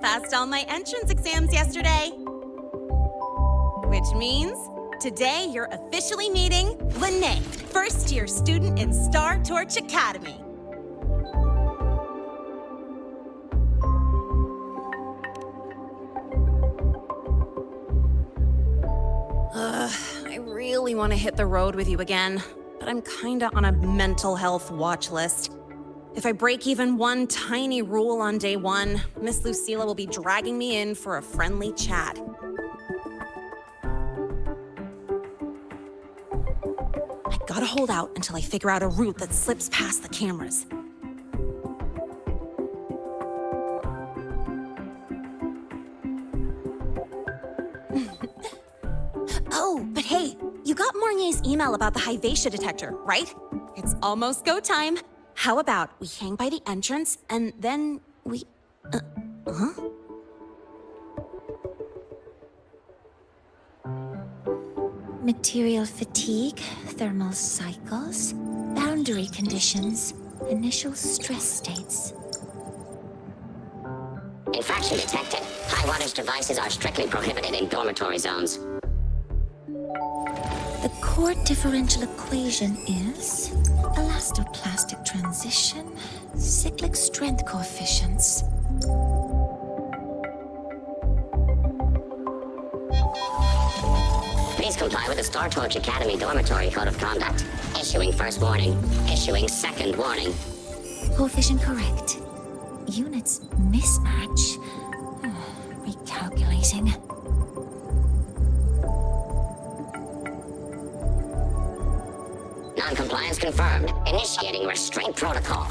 passed all my entrance exams yesterday. Which means today you're officially meeting Lene, first-year student in Star Torch Academy. I really want to hit the road with you again, but I'm kinda on a mental health watch list. If I break even one tiny rule on day one, Miss Lucilla will be dragging me in for a friendly chat. I gotta hold out until I figure out a route that slips past the cameras. Oh, but hey, you got Mornier's email about the Hyvatia detector, right? It's almost go time. How about we hang by the entrance and then we... Material fatigue, thermal cycles, boundary conditions, initial stress states. Infraction detected. High wattage devices are strictly prohibited in dormitory zones. The core differential equation is elastoplastic transition, cyclic strength coefficients. Please comply with the Star Torch Academy Dormitory Code of Conduct. Issuing first warning. Issuing second warning. Coefficient correct. Units mismatch. Recalculating. Non-compliance confirmed. Initiating restraint protocol.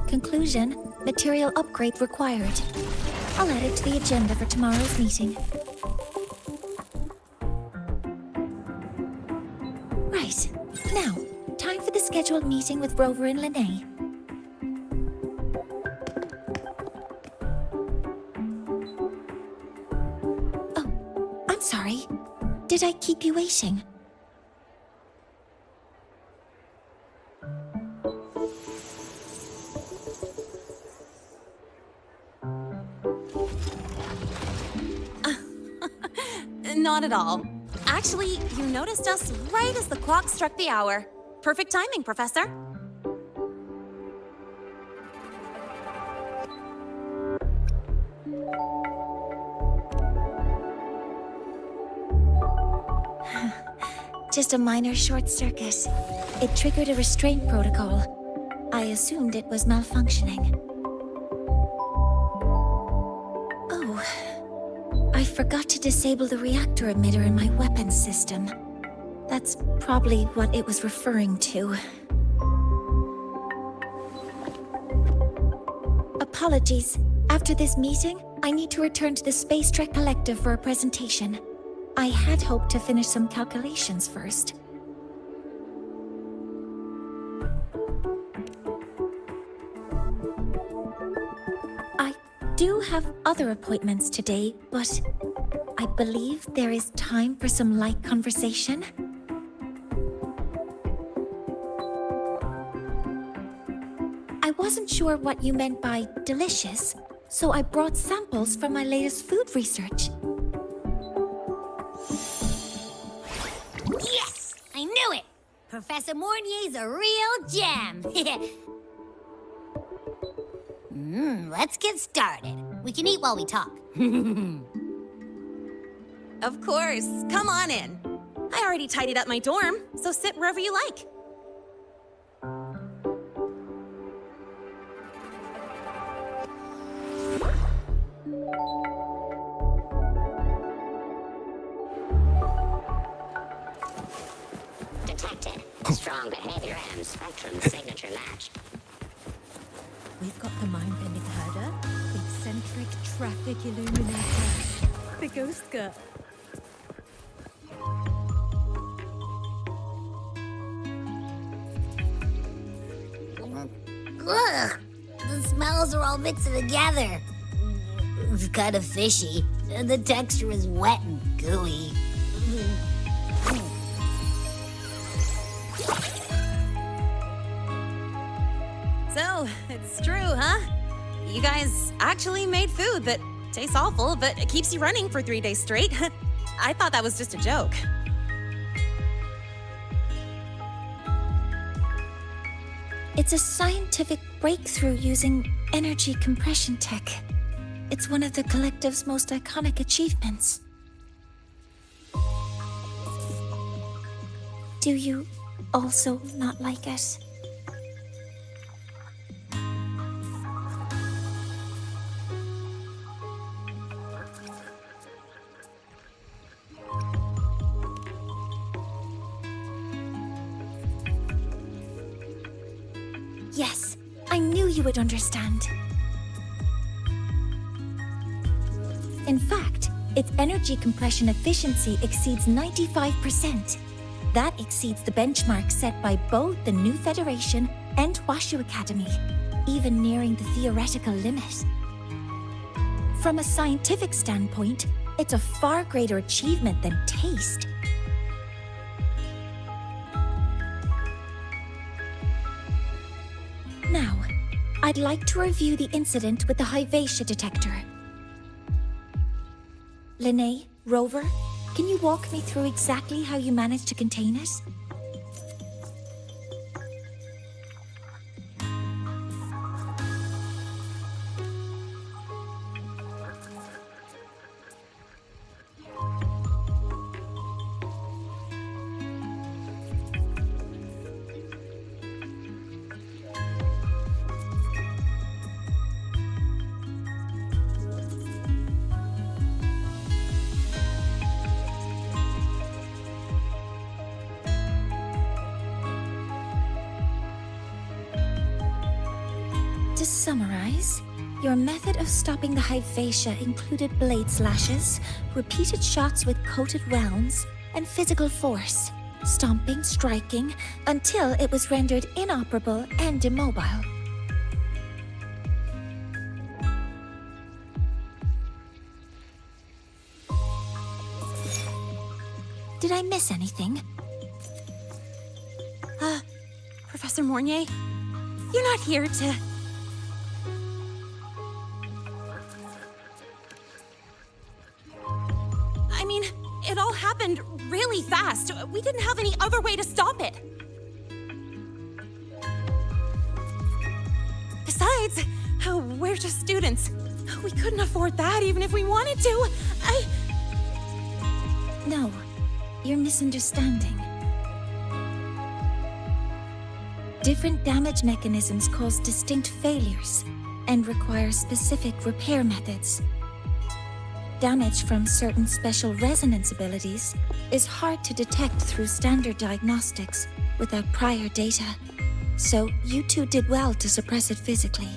Conclusion, material upgrade required. I'll add it to the agenda for tomorrow's meeting. Right. Now, time for the scheduled meeting with Rover and Lene. Oh, I'm sorry. Did I keep you waiting? Not at all. Actually, you noticed us right as the clock struck the hour. Perfect timing, Professor. Just a minor short circuit. It triggered a restraint protocol. I assumed it was malfunctioning. I forgot to disable the reactor emitter in my weapons system. That's probably what it was referring to. Apologies. After this meeting, I need to return to the Space Trek Collective for a presentation. I had hoped to finish some calculations first. I do have other appointments today, but I believe there is time for some light conversation. I wasn't sure what you meant by delicious, so I brought samples from my latest food research. Yes! I knew it! Professor Mornier's a real gem! Let's get started. We can eat while we talk. Of course. Come on in. I already tidied up my dorm, so sit wherever you like. Detected. Strong behavior and spectrum signature match. We've got the mind-bending herder, the eccentric traffic illuminator, the ghost girl. Ugh! The smells are all mixing together. It's kind of fishy, and the texture is wet and gooey. So, it's true, huh? You guys actually made food that tastes awful, but it keeps you running for 3 days straight. I thought that was just a joke. It's a scientific breakthrough using energy compression tech. It's one of the collective's most iconic achievements. Do you also not like it? Yes, I knew you would understand. In fact, its energy compression efficiency exceeds 95%. That exceeds the benchmark set by both the New Federation and Washu Academy, even nearing the theoretical limit. From a scientific standpoint, it's a far greater achievement than taste. Now, I'd like to review the incident with the Hyvatia detector. Linnae, Rover, can you walk me through exactly how you managed to contain it? To summarize, your method of stopping the Hyvatia included blade slashes, repeated shots with coated rounds, and physical force, stomping, striking, until it was rendered inoperable and immobile. Did I miss anything? Professor Mornier, you're not here to... I mean, it all happened really fast. We didn't have any other way to stop it. Besides, we're just students. We couldn't afford that even if we wanted to. No, you're misunderstanding. Different damage mechanisms cause distinct failures and require specific repair methods. Damage from certain special resonance abilities is hard to detect through standard diagnostics without prior data, so you two did well to suppress it physically.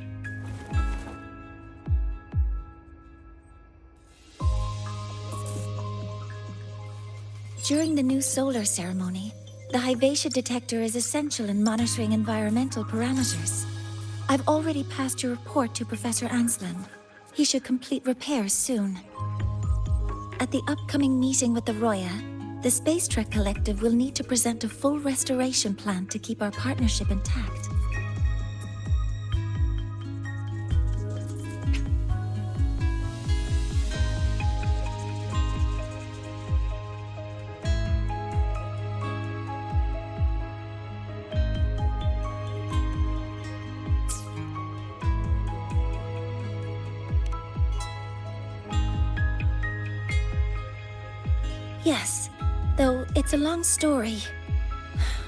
During the new solar ceremony, the Hyvatia detector is essential in monitoring environmental parameters. I've already passed your report to Professor Anslin. He should complete repairs soon. At the upcoming meeting with the Roya, the Space Trek Collective will need to present a full restoration plan to keep our partnership intact. Yes, though it's a long story.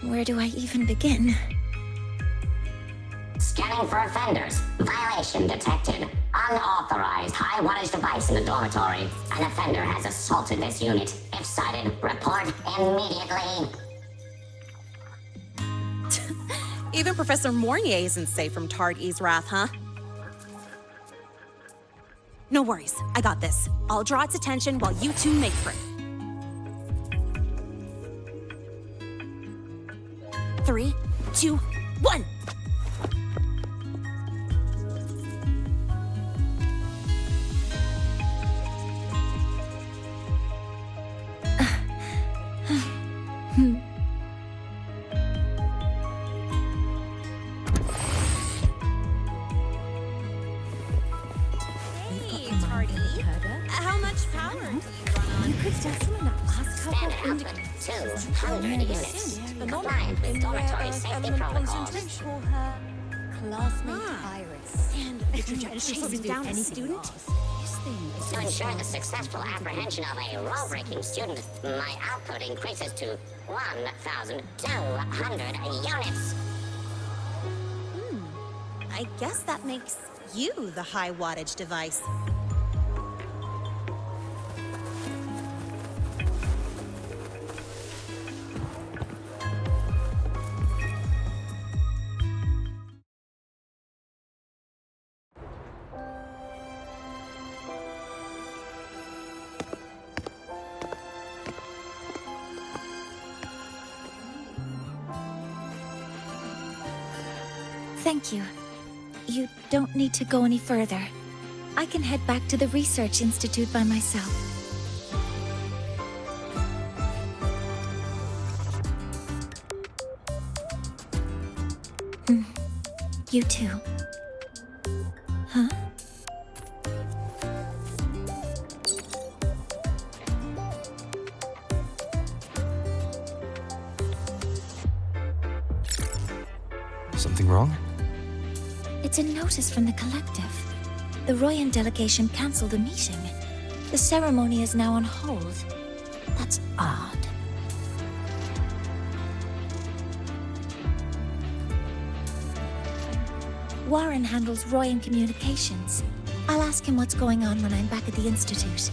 Where do I even begin? Scanning for offenders. Violation detected. Unauthorized high-wattage device in the dormitory. An offender has assaulted this unit. If sighted, report immediately. Even Professor Mornier isn't safe from Tard-E's wrath, huh? No worries, I got this. I'll draw its attention while you two make for it. 3, 2, 1! party. Herder. How much power do you run on? You could tell someone to ask her Standard for output 200 units. Compliant with dormitory safety protocols. Call her classmate Ah. Iris. And chasing down a student? This thing is To ensure the successful apprehension of a rule-breaking student, my output increases to 1,200 units. I guess that makes you the high wattage device. Thank you. You don't need to go any further. I can head back to the Research Institute by myself. You too. Huh? Something wrong? It's a notice from the collective. The Royan delegation cancelled a meeting. The ceremony is now on hold. That's odd. Warren handles Royan communications. I'll ask him what's going on when I'm back at the Institute.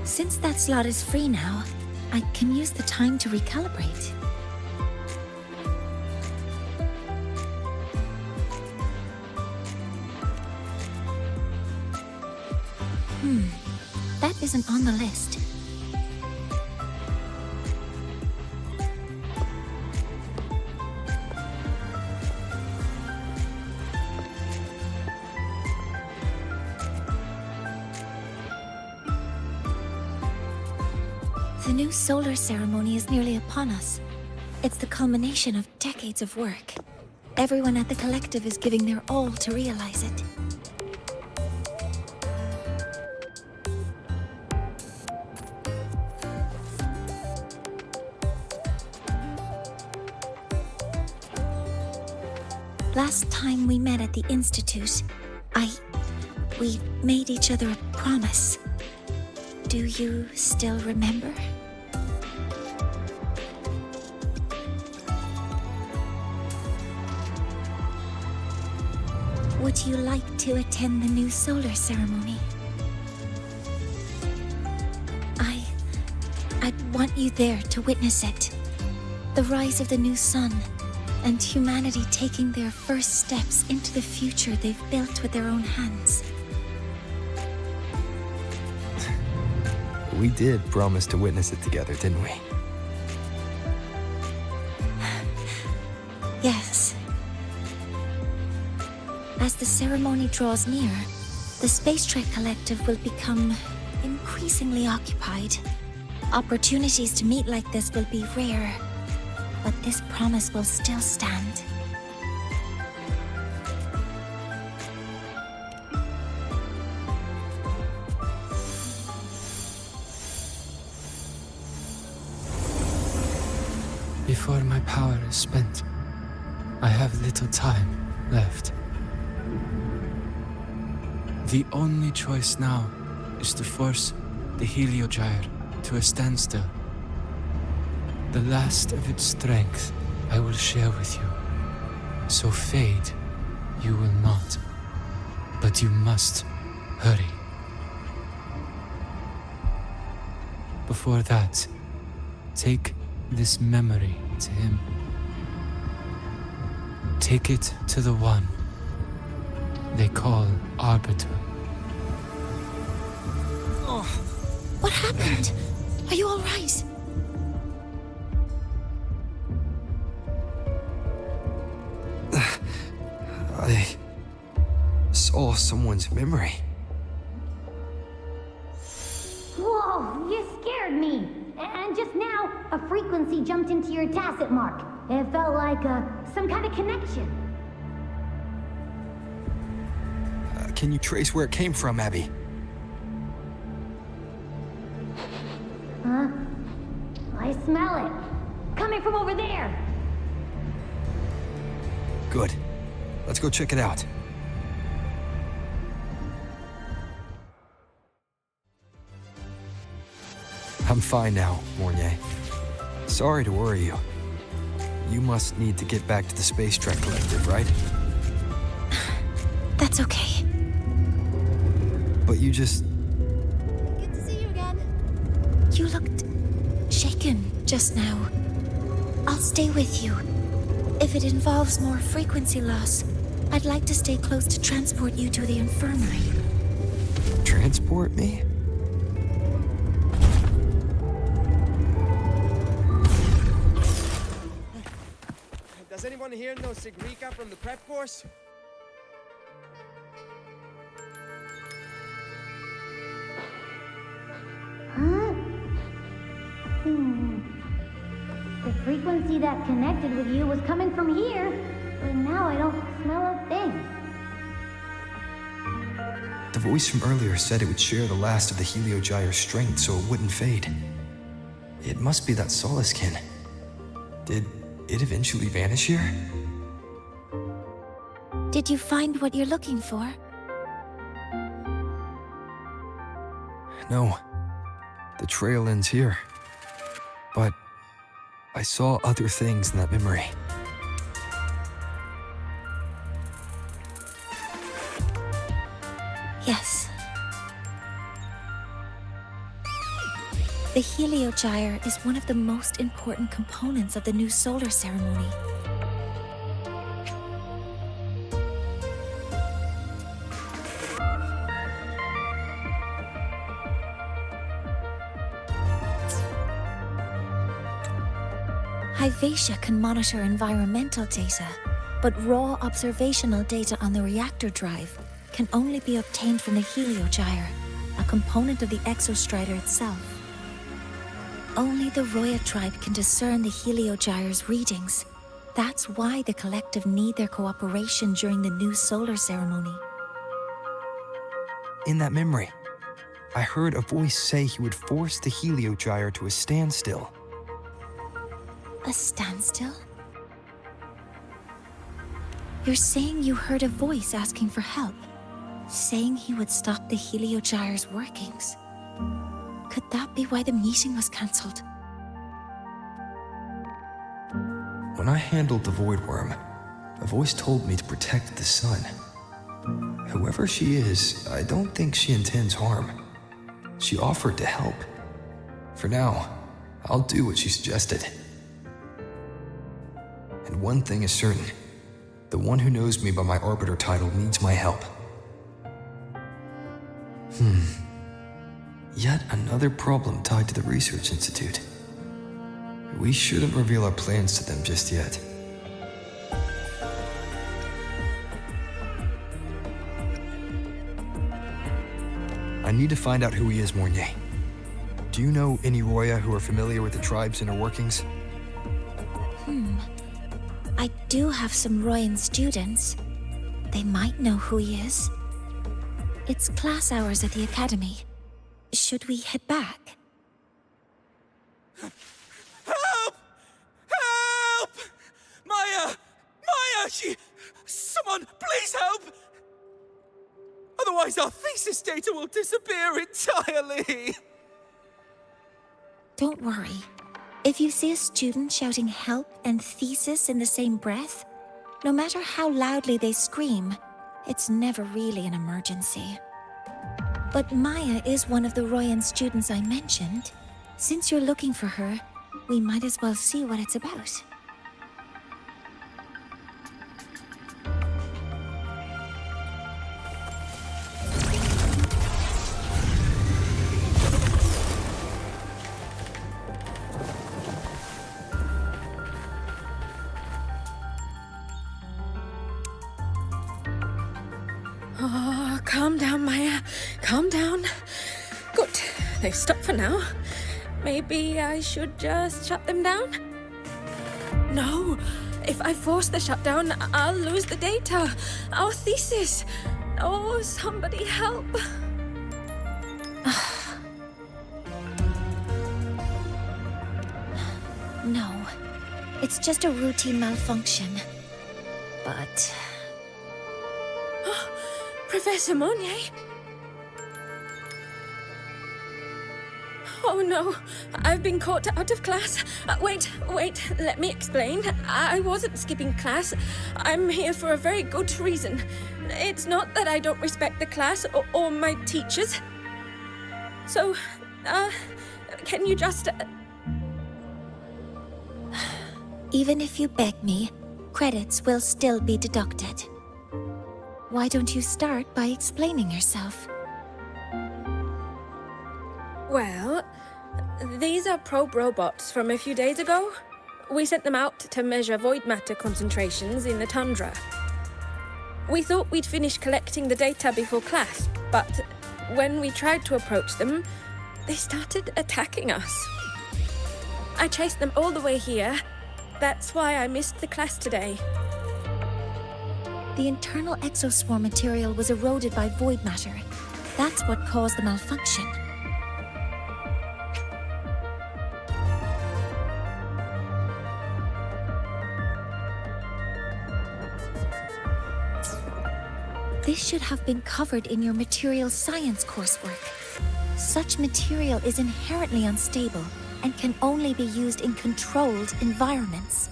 Since that slot is free now, I can use the time to recalibrate. That isn't on the list. The new solar ceremony is nearly upon us. It's the culmination of decades of work. Everyone at the collective is giving their all to realize it. Last time we met at the Institute, we made each other a promise. Do you still remember? Would you like to attend the new solar ceremony? I'd want you there to witness it. The rise of the new sun, and humanity taking their first steps into the future they've built with their own hands. We did promise to witness it together, didn't we? Yes. As the ceremony draws near, the Space Trek Collective will become increasingly occupied. Opportunities to meet like this will be rare, but this promise will still stand. Before my power is spent, I have little time left. The only choice now is to force the Heliogyre to a standstill. The last of its strength I will share with you. So fade you will not. But you must hurry. Before that, take this memory to him. Take it to the one they call Arbiter. What happened? Are you all right? I saw someone's memory. Whoa, you scared me. And just now, a frequency jumped into your tacit mark. It felt like some kind of connection. Can you trace where it came from, Abby? Huh? I smell it. Coming from over there. Good. Let's go check it out. I'm fine now, Mornier. Sorry to worry you. You must need to get back to the Space Trek Collective, right? That's okay. But you just... Good to see you again. You looked shaken just now. I'll stay with you. If it involves more frequency loss, I'd like to stay close to transport you to the infirmary. transport me? Does anyone here know Sigrika from the prep course? Huh? The frequency that connected with you was coming from here, but now I don't smell a thing. The voice from earlier said it would share the last of the Heliogyre's strength so it wouldn't fade. It must be that Solaskin. Did it eventually vanish here? Did you find what you're looking for? No. The trail ends here. But I saw other things in that memory. Yes. The Heliogyre is one of the most important components of the new solar ceremony. Hyvatia can monitor environmental data, but raw observational data on the reactor drive can only be obtained from the Heliogyre, a component of the Exostrider itself. Only the Roya tribe can discern the Heliogyre's readings. That's why the collective need their cooperation during the new solar ceremony. In that memory, I heard a voice say he would force the Heliogyre to a standstill. A standstill? You're saying you heard a voice asking for help, saying he would stop the Heliogyre's workings. Could that be why the meeting was cancelled? When I handled the Void Worm, a voice told me to protect the sun. Whoever she is, I don't think she intends harm. She offered to help. For now, I'll do what she suggested. And one thing is certain. The one who knows me by my Arbiter title needs my help. Yet another problem tied to the Research Institute. We shouldn't reveal our plans to them just yet. I need to find out who he is, Mornier. Do you know any Roya who are familiar with the tribe's inner workings? I do have some Royan students. They might know who he is. It's class hours at the academy. Should we head back? Help! Help! Maya! Maya! Someone, please help! Otherwise our thesis data will disappear entirely! Don't worry. If you see a student shouting help and thesis in the same breath, no matter how loudly they scream, it's never really an emergency. But Maya is one of the Royan students I mentioned. Since you're looking for her, we might as well see what it's about. Oh, calm down, Maya. Calm down. Good. They've stopped for now. Maybe I should just shut them down? No, If I force the shutdown, I'll lose the data. Our thesis. Oh, somebody help. No, it's just a routine malfunction. But Professor Monnier? Oh no, I've been caught out of class. Wait, let me explain. I wasn't skipping class. I'm here for a very good reason. It's not that I don't respect the class or my teachers. So, can you just... even if you beg me, credits will still be deducted. Why don't you start by explaining yourself? Well, these are probe robots from a few days ago. We sent them out to measure void matter concentrations in the tundra. We thought we'd finish collecting the data before class, but when we tried to approach them, they started attacking us. I chased them all the way here. That's why I missed the class today. The internal exoswarm material was eroded by void matter. That's what caused the malfunction. This should have been covered in your material science coursework. Such material is inherently unstable and can only be used in controlled environments.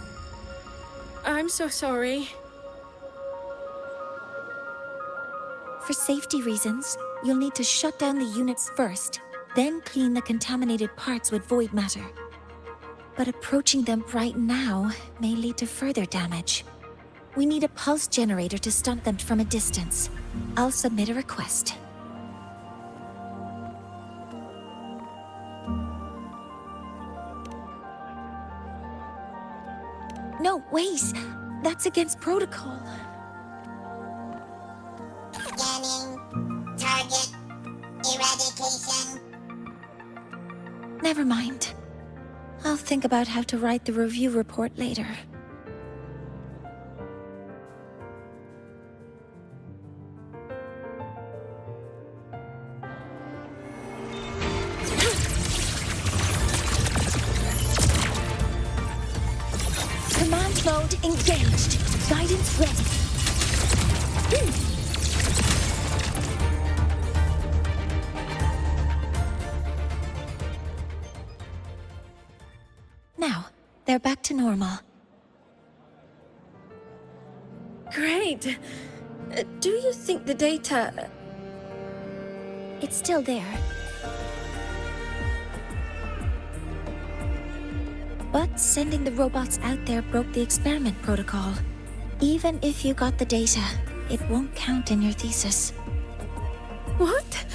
I'm so sorry. For safety reasons, you'll need to shut down the units first, then clean the contaminated parts with void matter. But approaching them right now may lead to further damage. We need a pulse generator to stunt them from a distance. I'll submit a request. No, wait! That's against protocol. Scanning. Target. Eradication. Never mind. I'll think about how to write the review report later. Command mode engaged. Guidance ready. Now, they're back to normal. Great. Do you think the data... It's still there. But sending the robots out there broke the experiment protocol. Even if you got the data, it won't count in your thesis. What?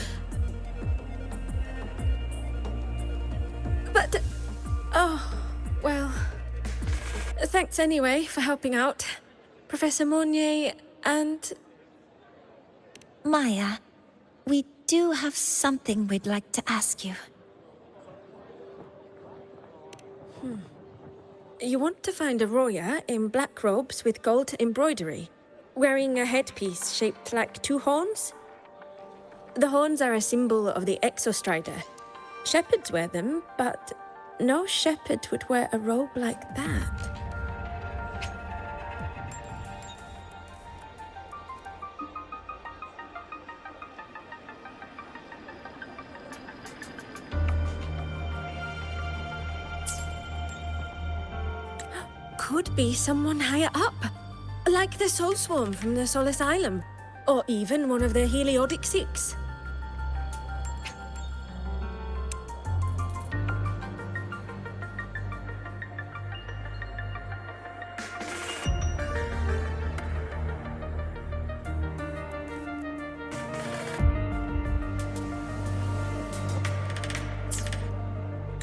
But... oh, well... Thanks anyway for helping out, Professor Monnier and... Maya, we do have something we'd like to ask you. You want to find a Roya in black robes with gold embroidery, wearing a headpiece shaped like two horns? The horns are a symbol of the Exostrider. Shepherds wear them, but no shepherd would wear a robe like that. Could be someone higher up, like the Soul Swarm from the Sol Asylum, or even one of the Heliodic Six.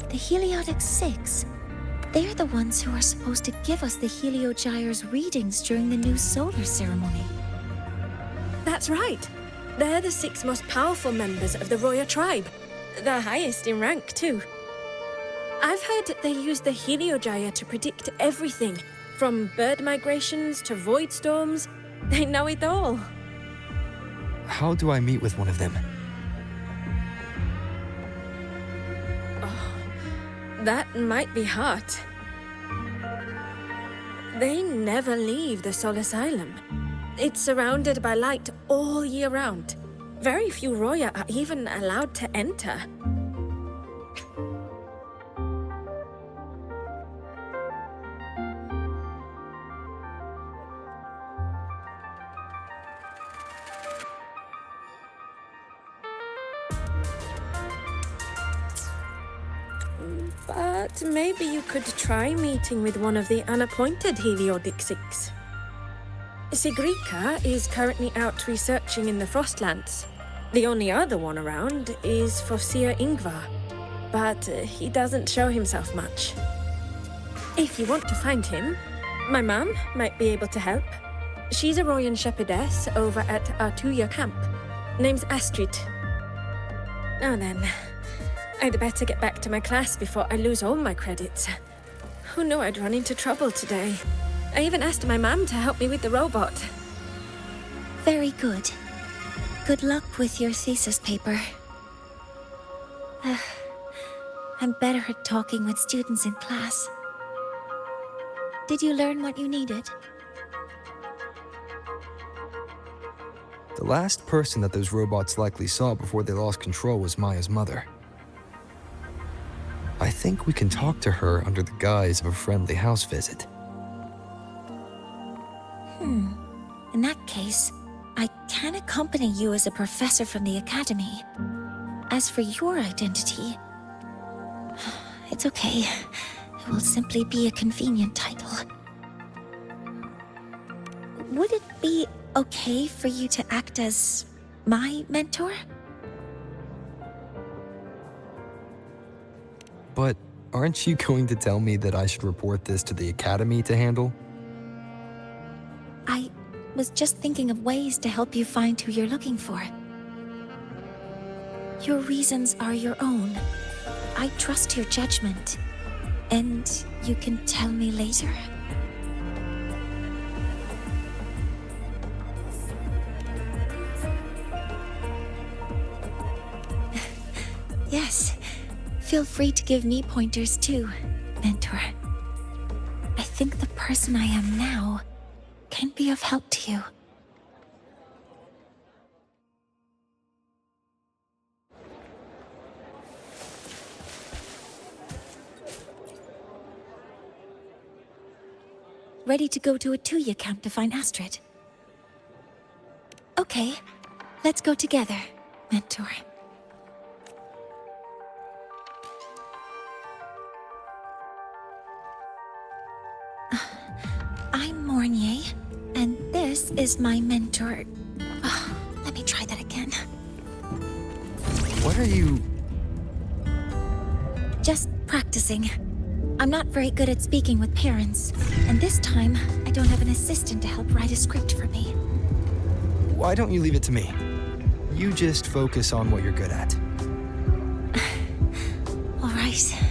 The Heliodic Six? They're the ones who are supposed to give us the Heliogyre's readings during the new solar ceremony. That's right. They're the 6 most powerful members of the Roya tribe. The highest in rank, too. I've heard they use the Heliogyre to predict everything, From bird migrations to void storms, they know it all. How do I meet with one of them? That might be hard. They never leave the Sol Asylum. It's surrounded by light all year round. Very few Roya are even allowed to enter. But maybe you could try meeting with one of the unappointed Heliodix. Sigrika is currently out researching in the Frostlands. The only other one around is Fossir Ingvar, but he doesn't show himself much. If you want to find him, my mum might be able to help. She's a Royan shepherdess over at Artuya camp. Name's Astrid. Now then, I'd better get back to my class before I lose all my credits. Who knew I'd run into trouble today? I even asked my mum to help me with the robot. Very good. Good luck with your thesis paper. I'm better at talking with students in class. Did you learn what you needed? The last person that those robots likely saw before they lost control was Maya's mother. I think we can talk to her under the guise of a friendly house visit. In that case, I can accompany you as a professor from the academy. As for your identity, it's okay. It will simply be a convenient title. Would it be okay for you to act as my mentor? But aren't you going to tell me that I should report this to the academy to handle? I was just thinking of ways to help you find who you're looking for. Your reasons are your own. I trust your judgment. And you can tell me later. Yes. Feel free to give me pointers too, mentor. I think the person I am now can be of help to you. Ready to go to a Tuya camp to find Astrid? Okay, let's go together, mentor. I'm Mornier, and this is my mentor. Let me try that again. What are you... Just practicing. I'm not very good at speaking with parents, and this time, I don't have an assistant to help write a script for me. Why don't you leave it to me? You just focus on what you're good at. All right.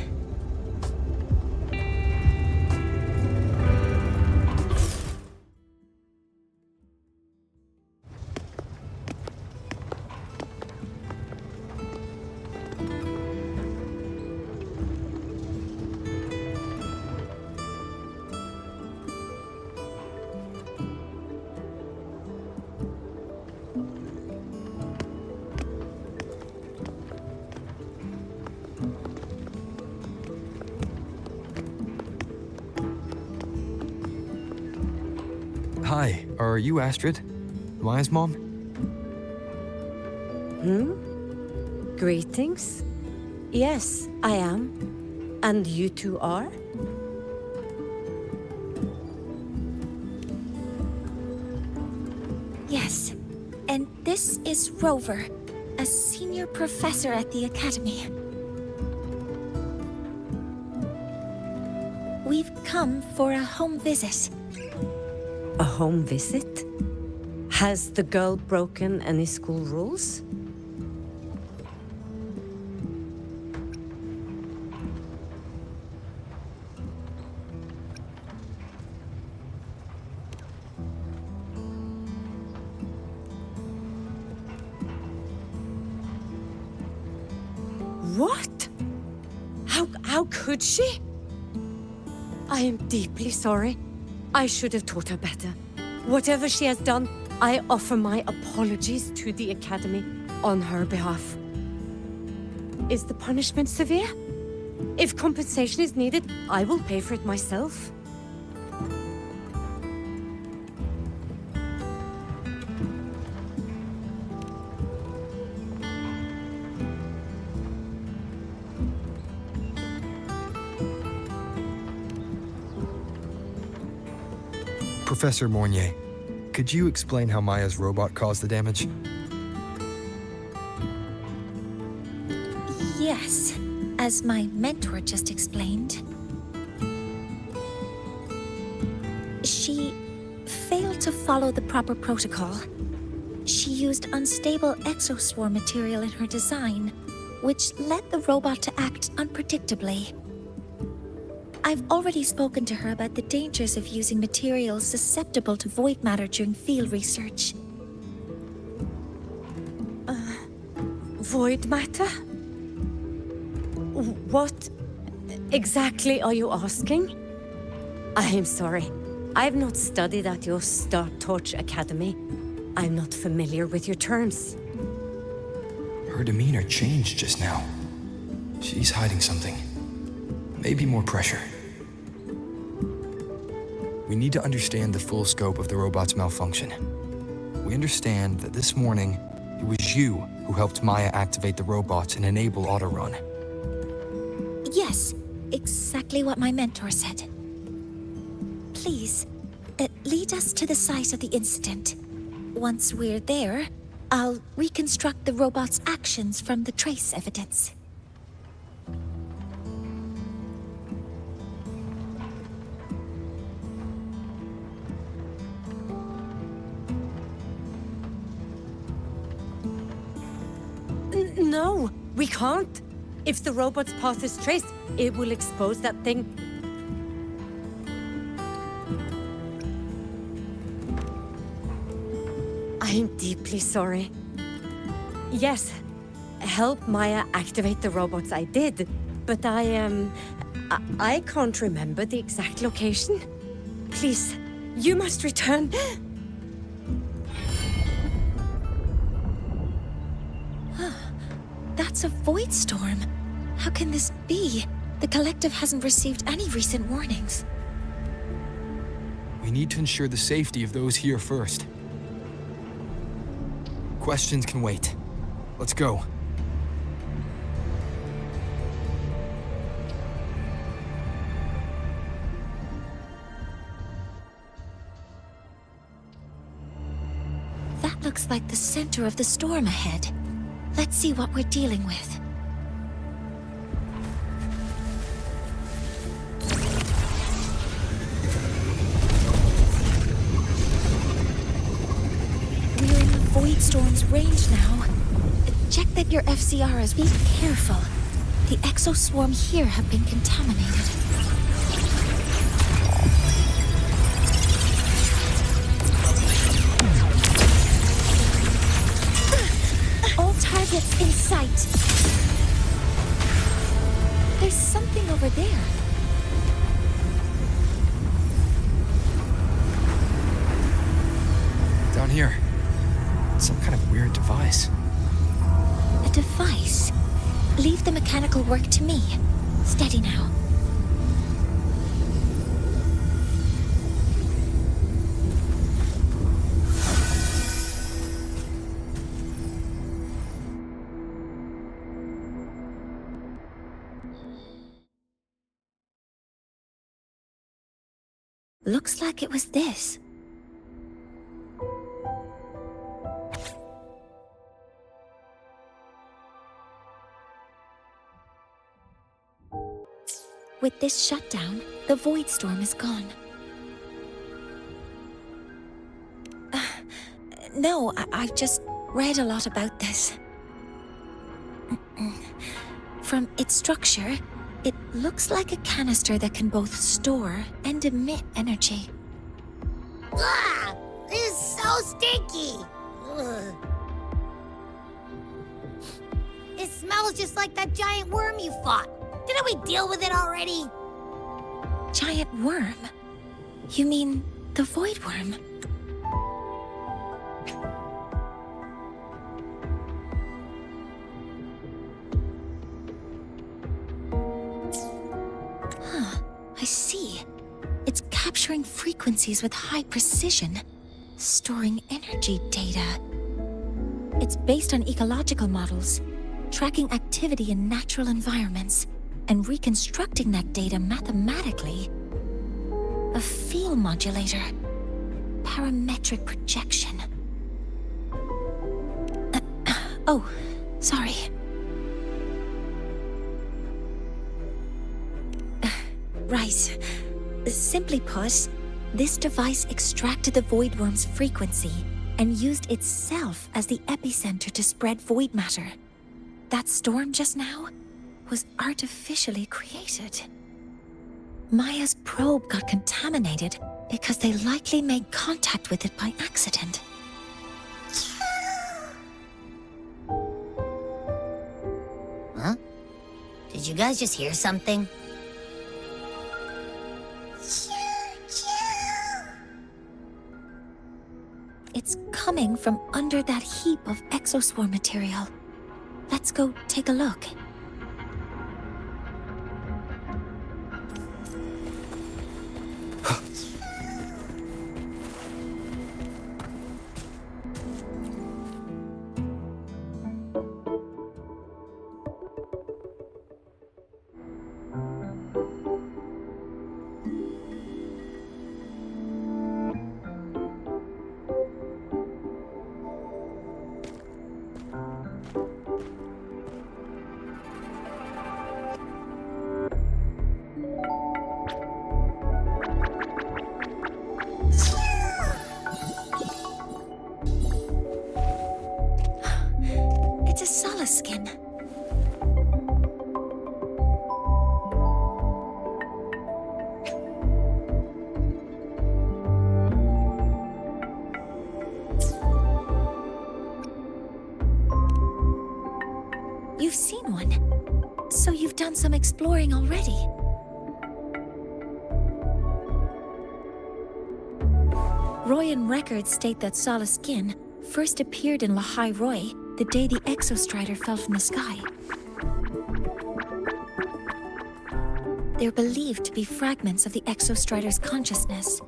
Hi, are you Astrid? Maya's mom? Greetings. Yes, I am. And you two are? Yes. And this is Rover, a senior professor at the academy. We've come for a home visit. A home visit? Has the girl broken any school rules? What? How could she? I am deeply sorry. I should have taught her better. Whatever she has done, I offer my apologies to the Academy on her behalf. Is the punishment severe? If compensation is needed, I will pay for it myself. Professor Mornier, could you explain how Maya's robot caused the damage? Yes, as my mentor just explained. She failed to follow the proper protocol. She used unstable exoswarm material in her design, which led the robot to act unpredictably. I've already spoken to her about the dangers of using materials susceptible to void matter during field research. Void matter? What exactly are you asking? I am sorry. I have not studied at your Star Torch Academy. I'm not familiar with your terms. Her demeanor changed just now. She's hiding something. Maybe more pressure. We need to understand the full scope of the robot's malfunction. We understand that this morning, it was you who helped Maya activate the robots and enable autorun. Yes, exactly what my mentor said. Please, lead us to the site of the incident. Once we're there, I'll reconstruct the robot's actions from the trace evidence. No, we can't. If the robot's path is traced, it will expose that thing. I am deeply sorry. Yes, help Maya activate the robots I did, but I can't remember the exact location. Please, you must return. That's a void storm. How can this be? The collective hasn't received any recent warnings. We need to ensure the safety of those here first. Questions can wait. Let's go. That looks like the center of the storm ahead. Let's see what we're dealing with. We're in the Void Storm's range now. Check that your FCR is. Be careful. The exoswarm here have been contaminated. All targets in sight. There's something over there. Down here. Some kind of weird device. A device? Leave the mechanical work to me. Steady now. Looks like it was this. With this shutdown, the Void Storm is gone. No, I've just read a lot about this. From its structure, it looks like a canister that can both store and emit energy. Ah! This is so stinky! Ugh. This Smells just like that giant worm you fought. Didn't we deal with it already? Giant worm? You mean the void worm? I see. It's capturing frequencies with high precision, storing energy data. It's based on ecological models, tracking activity in natural environments, and reconstructing that data mathematically. A field modulator. Parametric projection. Oh, sorry. Right. Simply put, this device extracted the void worm's frequency and used itself as the epicenter to spread void matter. That storm just now was artificially created. Maya's probe got contaminated because they likely made contact with it by accident. Huh? Did you guys just hear something? It's coming from under that heap of exoswarm material. Let's go take a look. It's a Solace skin. You've seen one, so you've done some exploring already. Royan records state that Solace skin first appeared in Lahai-Roi the day the Exostrider fell from the sky. They're believed to be fragments of the Exostrider's consciousness.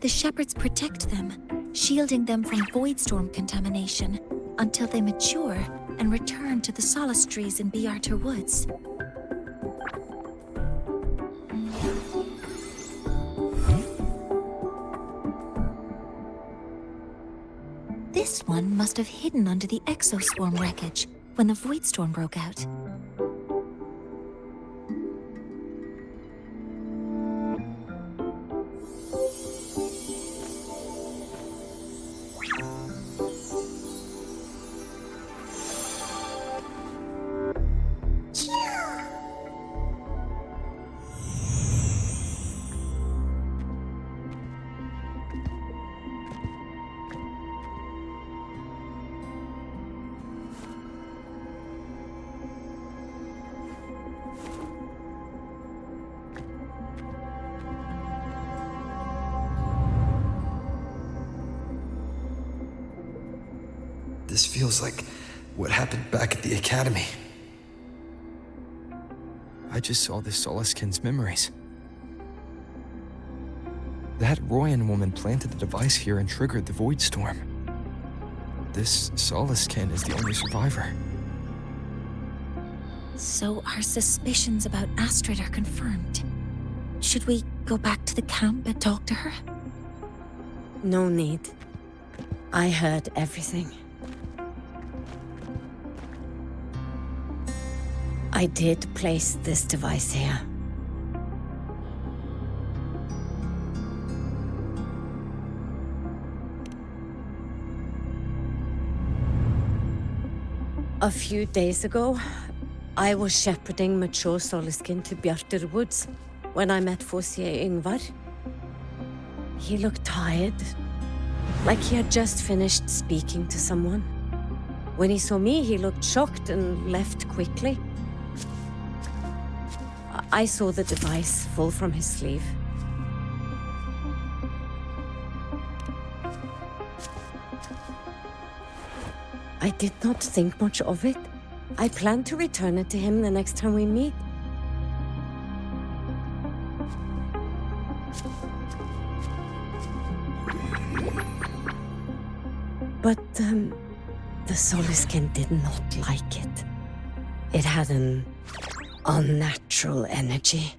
The shepherds protect them, shielding them from void storm contamination until they mature and return to the Solace trees in Biarter Woods. This one must have hidden under the exoswarm wreckage when the void storm broke out. This feels like what happened back at the academy. I just saw this Solaskin's memories. That Royan woman planted the device here and triggered the void storm. This Solaskin is the only survivor. So our suspicions about Astrid are confirmed. Should we go back to the camp and talk to her? No need. I heard everything. I did place this device here. A few days ago, I was shepherding mature Solaskin to Biarter Woods when I met Fossier Yngvar. He looked tired, like he had just finished speaking to someone. When he saw me, he looked shocked and left quickly. I saw the device fall from his sleeve. I did not think much of it. I plan to return it to him the next time we meet. But, the Soliskin did not like it. It had an unnatural energy.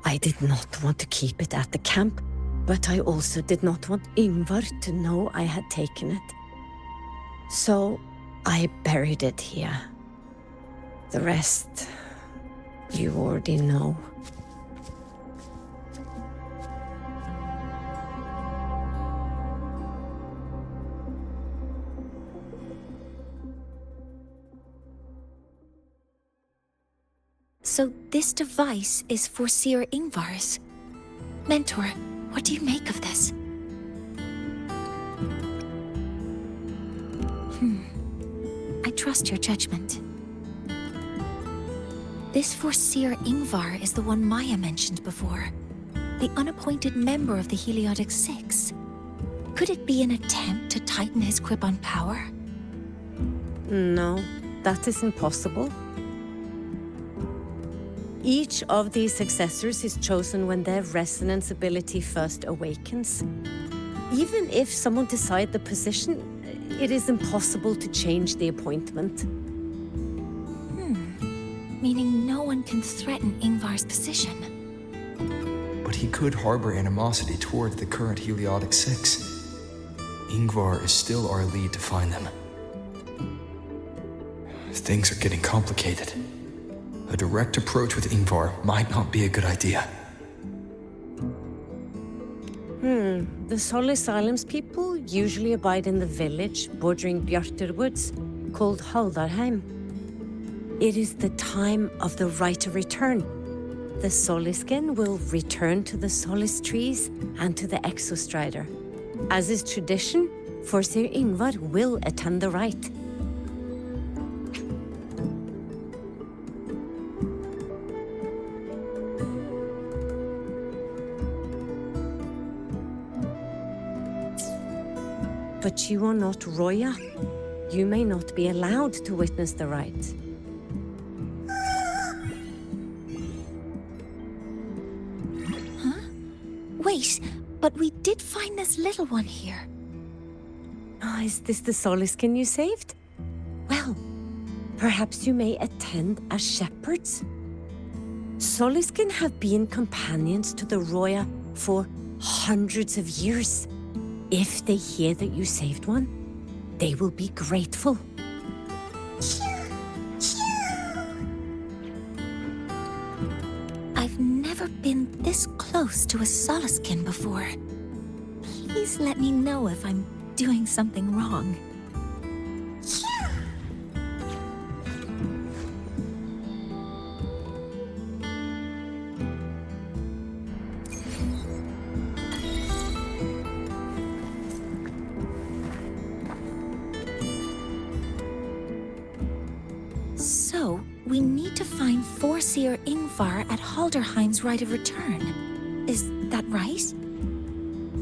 I did not want to keep it at the camp, but I also did not want Ingvar to know I had taken it. So I buried it here. The rest, you already know. So this device is for Seer Ingvar's. Mentor, what do you make of this? I trust your judgment. This Seer Ingvar is the one Maya mentioned before. The unappointed member of the Heliotic Six. Could it be an attempt to tighten his grip on power? No, that is impossible. Each of these successors is chosen when their resonance ability first awakens. Even if someone decides the position, it is impossible to change the appointment. Meaning no one can threaten Ingvar's position. But he could harbor animosity toward the current Heliotic Six. Ingvar is still our lead to find them. Things are getting complicated. A direct approach with Ingvar might not be a good idea. The Solis Islands people usually abide in the village bordering Bjartur Woods, called Haldarheim. It is the time of the right of return. The Soliskin will return to the Solis trees and to the Exostrider. As is tradition, Forseer Ingvar will attend the rite. But you are not Roya. You may not be allowed to witness the rite. Wait, but we did find this little one here. Is this the Soliskin you saved? Well, perhaps you may attend as shepherds. Soliskin have been companions to the Roya for hundreds of years. If they hear that you saved one, they will be grateful. I've never been this close to a Soliskin before. Please let me know if I'm doing something wrong. So, we need to find Forseer Ingvar at Halderheim's Rite of Return. Is that right?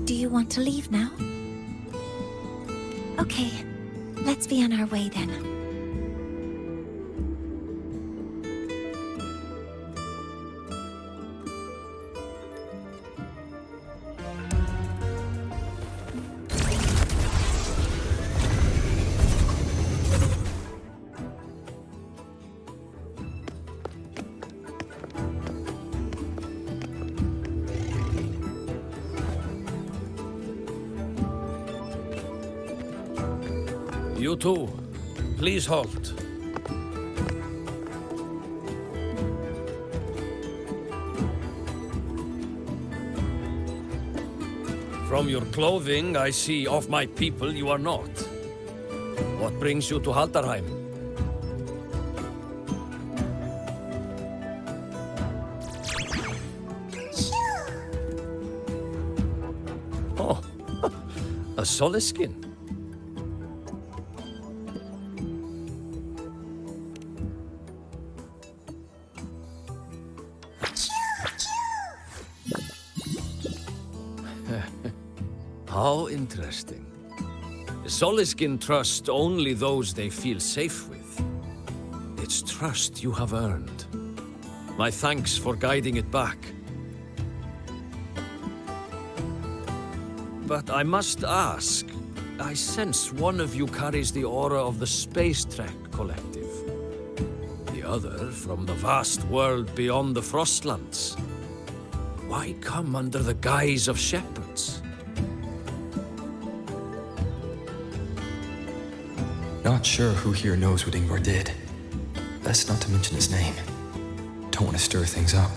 Do you want to leave now? Okay, let's be on our way then. You two, please halt. From your clothing, I see of my people you are not. What brings you to Haldarheim? Oh, a Soliskin. How interesting. Soliskin trust only those they feel safe with. It's trust you have earned. My thanks for guiding it back. But I must ask, I sense one of you carries the aura of the Space Trek Collective. The other from the vast world beyond the Frostlands. Why come under the guise of shepherds? Not sure who here knows what Ingvar did. Best not to mention his name. Don't want to stir things up.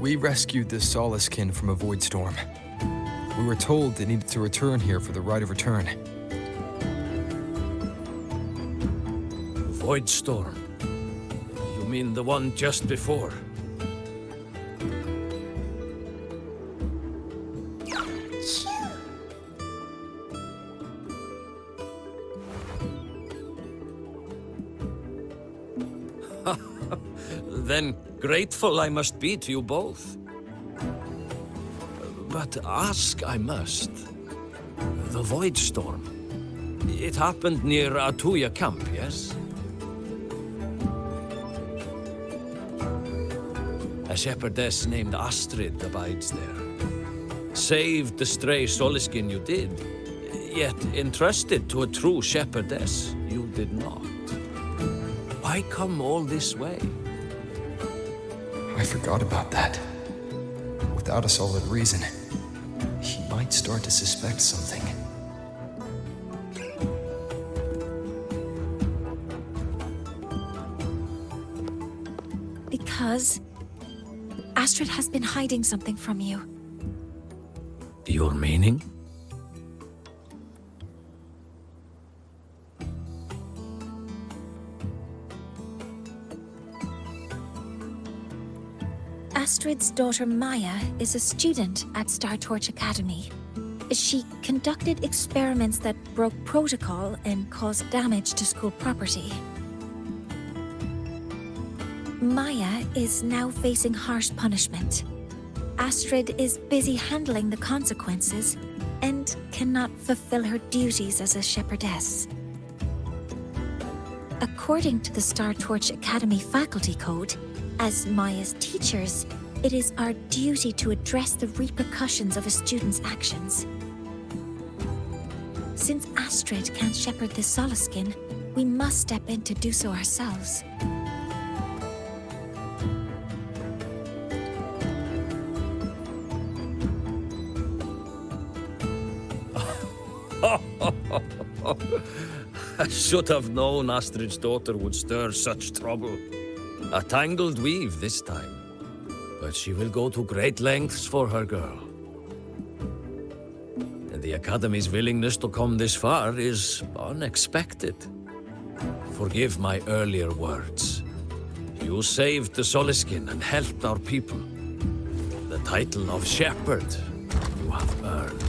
We rescued the Soliskin from a void storm. We were told they needed to return here for the rite of return. Void storm? You mean the one just before? Then grateful I must be to you both. But ask I must. The Void Storm. It happened near Atuya camp, yes? A shepherdess named Astrid abides there. Saved the stray Soliskin you did, yet entrusted to a true shepherdess you did not. Why come all this way? I forgot about that. Without a solid reason, he might start to suspect something. Because Astrid has been hiding something from you. Your meaning? Astrid's daughter Maya is a student at Star Torch Academy. She conducted experiments that broke protocol and caused damage to school property. Maya is now facing harsh punishment. Astrid is busy handling the consequences and cannot fulfill her duties as a shepherdess. According to the Star Torch Academy faculty code, as Maya's teachers, it is our duty to address the repercussions of a student's actions. Since Astrid can't shepherd the Soliskin, we must step in to do so ourselves. I should have known Astrid's daughter would stir such trouble. A tangled weave this time. But she will go to great lengths for her girl. And the Academy's willingness to come this far is unexpected. Forgive my earlier words. You saved the Soliskin and helped our people. The title of shepherd you have earned.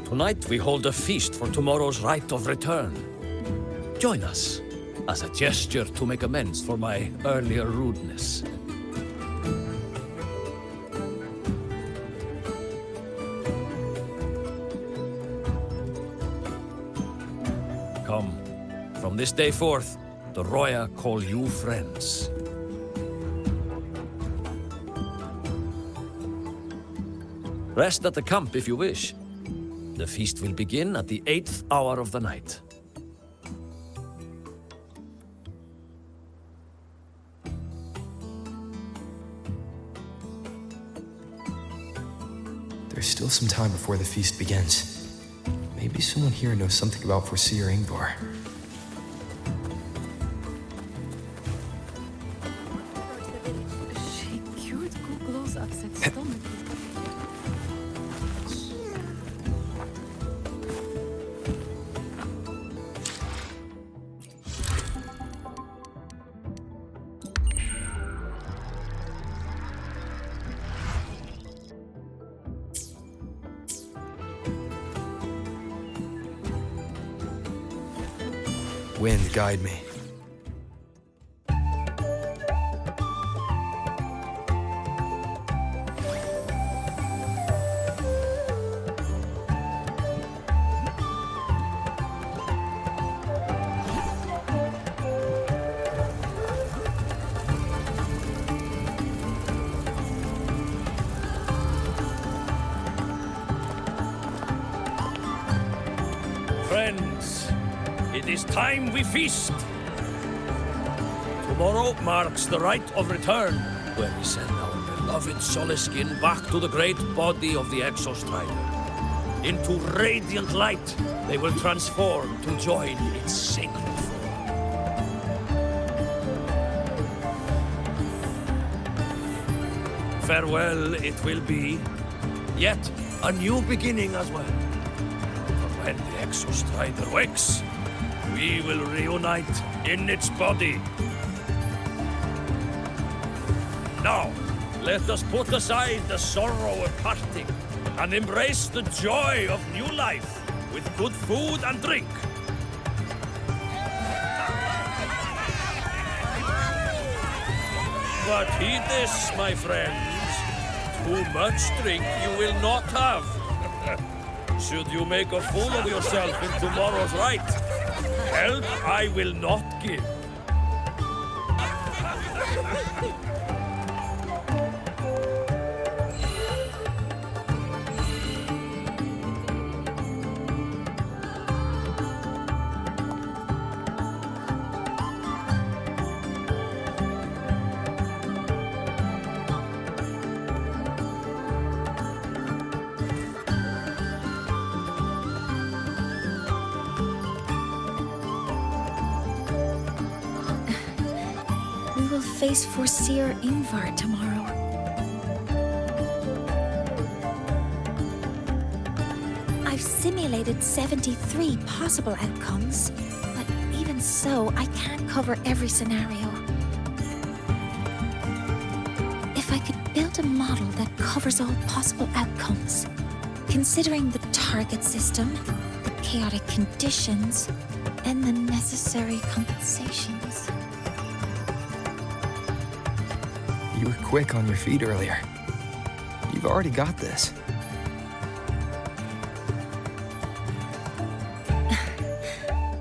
Tonight we hold a feast for tomorrow's rite of return. Join us, as a gesture to make amends for my earlier rudeness. Come, from this day forth, the Roya call you friends. Rest at the camp if you wish. The feast will begin at the 8th hour of the night. There's still some time before the feast begins. Maybe someone here knows something about Foreseer Ingvar. Wind, guide me. is time we feast. Tomorrow marks the rite of return, where we send our beloved Soliskin back to the great body of the Exostrider. Into radiant light, they will transform to join its sacred form. Farewell it will be, yet a new beginning as well. For when the Exostrider wakes, we will reunite in its body. Now, let us put aside the sorrow of parting and embrace the joy of new life with good food and drink. But heed this, my friends. Too much drink you will not have. Should you make a fool of yourself in tomorrow's rite, help I will not give. We will face Forseer Ingvar tomorrow. I've simulated 73 possible outcomes, but even so, I can't cover every scenario. If I could build a model that covers all possible outcomes, considering the target system, the chaotic conditions, and the necessary compensations. You were quick on your feet earlier. You've already got this.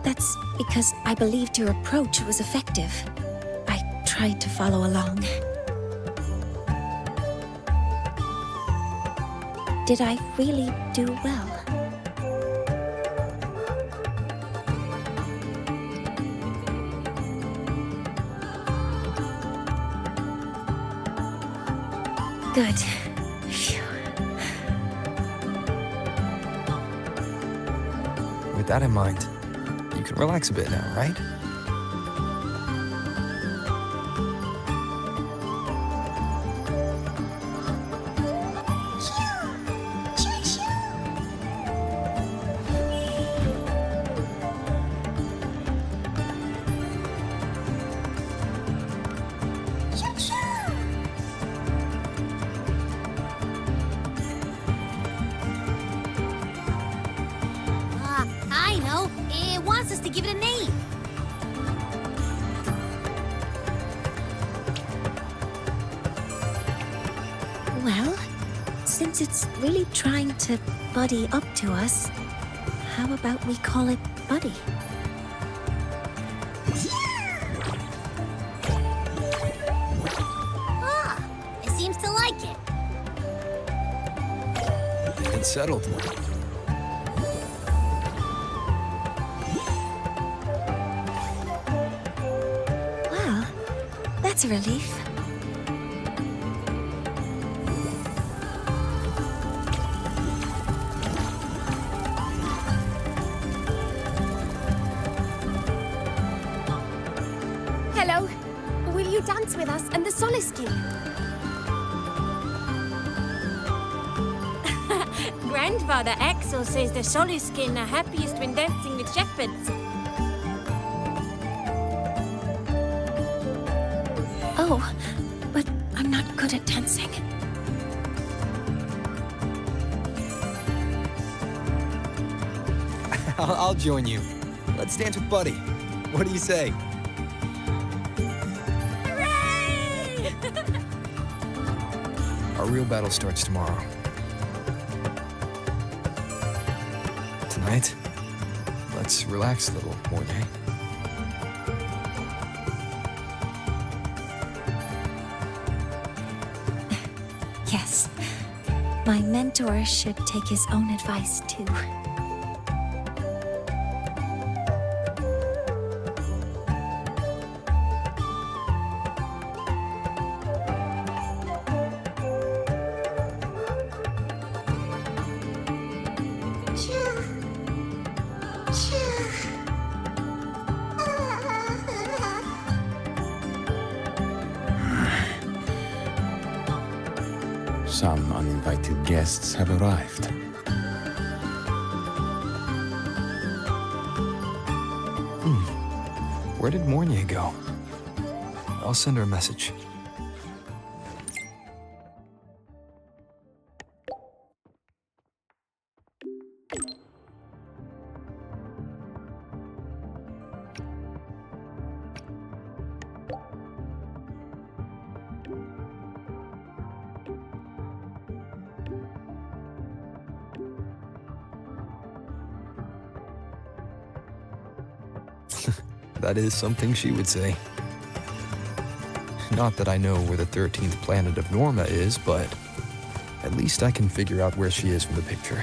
That's because I believed your approach was effective. I tried to follow along. Did I really do well? Good. Phew. With that in mind, you can relax a bit now, right? I know. It wants us to give it a name. Well, since it's really trying to buddy up to us, how about we call it Buddy? Ah, it seems to like it. It's settled. Well, that's a relief. Hello. Will you dance with us and the Soliskin? Grandfather Axel says the Soliskin are happiest when dancing with shepherds. Oh, but I'm not good at dancing. I'll join you. Let's dance with Buddy. What do you say? Hooray! Our real battle starts tomorrow. Tonight, let's relax a little, Mornay. Yes. My mentor should take his own advice, too. Some uninvited guests have arrived. Where did Mornia go? I'll send her a message. That is something she would say. Not that I know where the 13th planet of Norma is, but at least I can figure out where she is from the picture.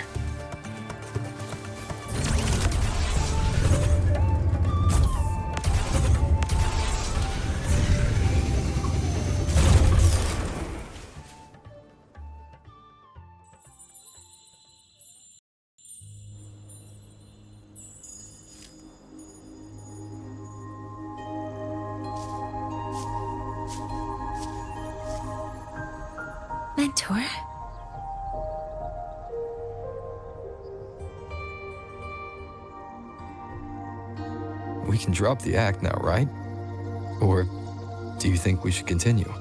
Mentor? We can drop the act now, right? Or do you think we should continue?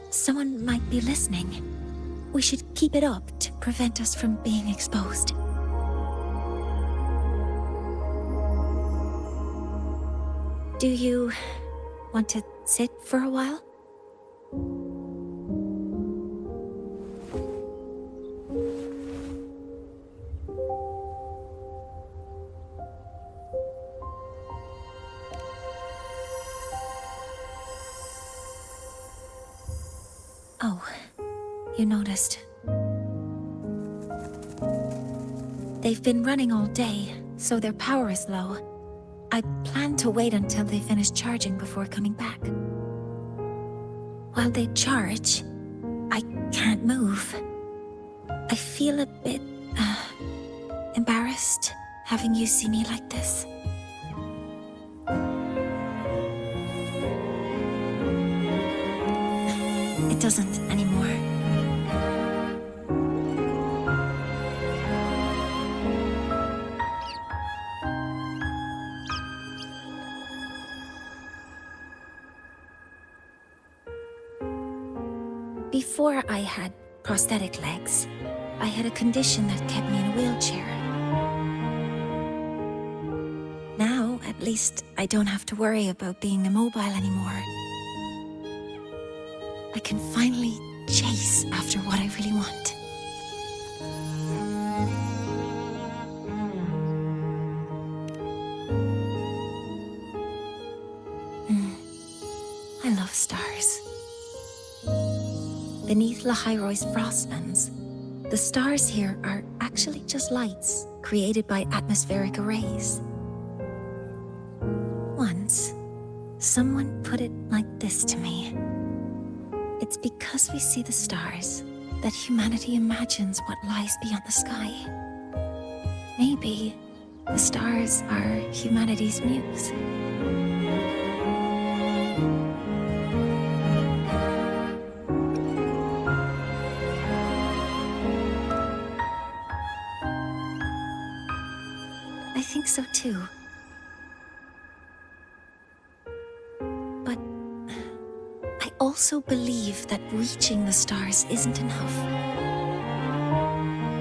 Someone might be listening. We should keep it up to prevent us from being exposed. Do you want to sit for a while? Oh, you noticed. They've been running all day, so their power is low. I plan to wait until they finish charging before coming back. While they charge, I can't move. I feel a bit, embarrassed having you see me like this. It doesn't anymore. Before I had prosthetic legs, I had a condition that kept me in a wheelchair. Now, at least, I don't have to worry about being immobile anymore. I can finally chase after what I really want. I love stars. Beneath Lahai-Roi's frostlands, the stars here are actually just lights created by atmospheric arrays. Once, someone put it like this to me. It's because we see the stars that humanity imagines what lies beyond the sky. Maybe the stars are humanity's muse. I think so too. But I also believe that reaching the stars isn't enough.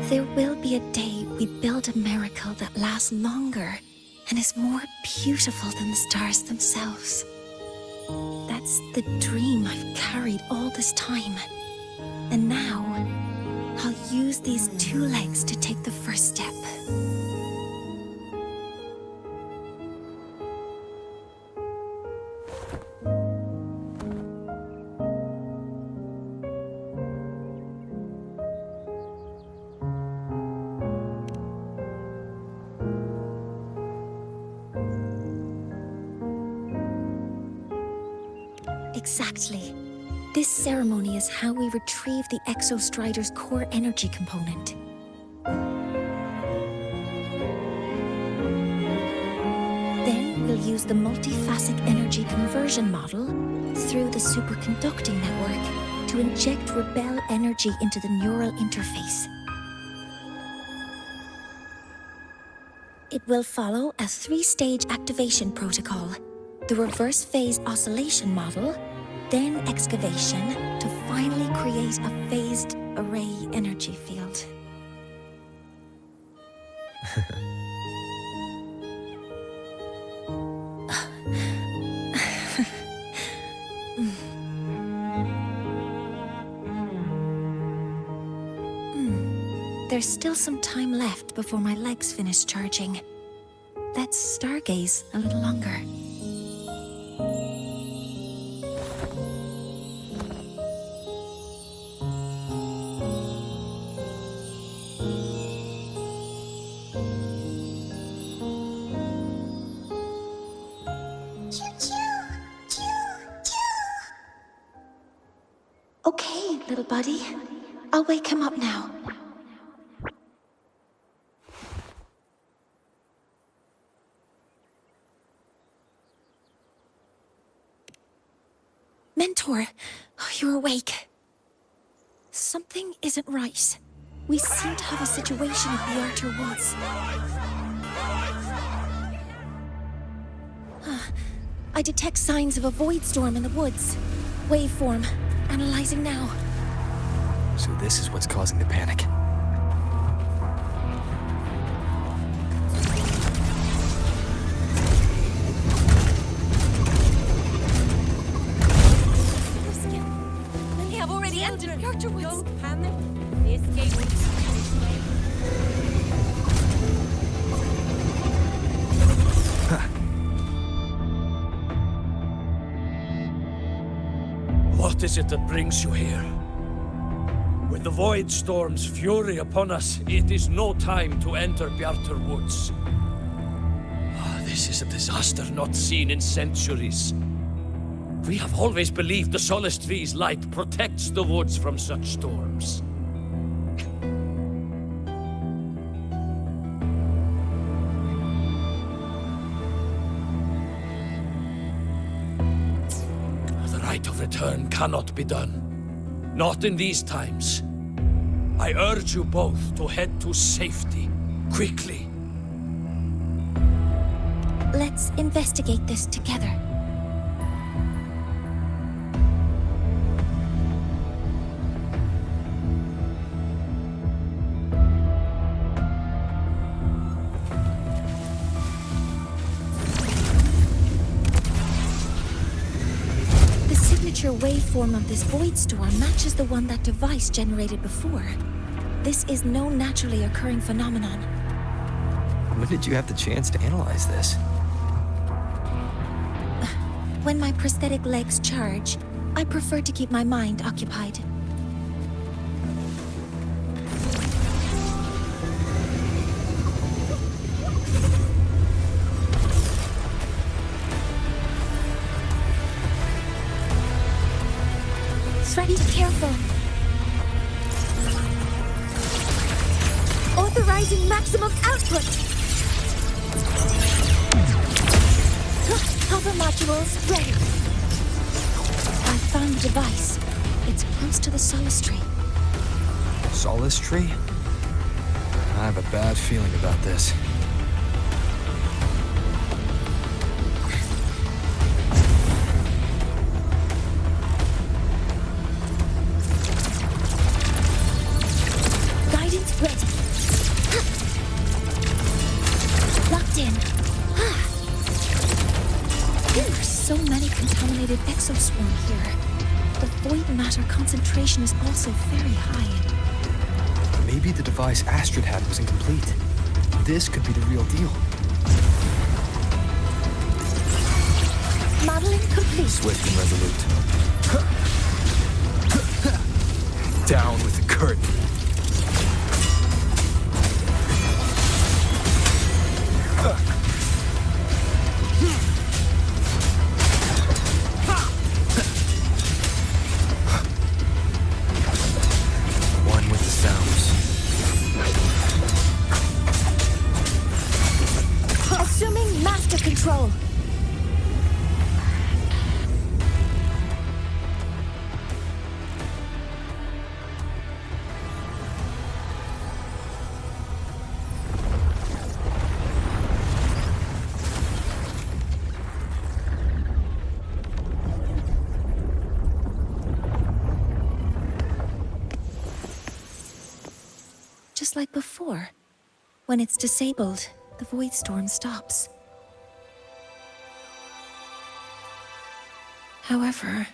There will be a day we build a miracle that lasts longer and is more beautiful than the stars themselves. That's the dream I've carried all this time. And now, I'll use these two legs to take the first step. Exactly. This ceremony is how we retrieve the Exostrider's core energy component. Then we'll use the multiphasic energy conversion model through the superconducting network to inject rebel energy into the neural interface. It will follow a 3-stage activation protocol. The reverse phase oscillation model, then excavation, to finally create a phased array energy field. There's still some time left before my legs finish charging. Let's stargaze a little longer. Okay, little buddy. I'll wake him up now. Mentor, you're awake. Something isn't right. We seem to have a situation at the Archer Woods. I detect signs of a void storm in the woods. Waveform. Analyzing now. So this is what's causing the panic. They have already entered the Archer Woods. Don't panic. The escape will be What is it that brings you here? With the Void Storm's fury upon us, it is no time to enter Bjartur Woods. This is a disaster not seen in centuries. We have always believed the Solace Tree's light protects the woods from such storms. The rite of return cannot be done. Not in these times. I urge you both to head to safety, quickly. Let's investigate this together. Waveform of this void storm matches the one that device generated before. This is no naturally occurring phenomenon. When did you have the chance to analyze this? When my prosthetic legs charge, I prefer to keep my mind occupied. Be careful. Authorizing maximum output. Hover modules ready. I found the device. It's close to the Solace Tree. Solace Tree? I have a bad feeling about this. Ready. Locked in. There are so many contaminated exoswarm here. The void matter concentration is also very high. Maybe the device Astrid had was incomplete. This could be the real deal. Modeling complete. Swift and resolute. Down with the curtain. One with the sounds. Assuming master control. just like before. When it's disabled, the void storm stops. However,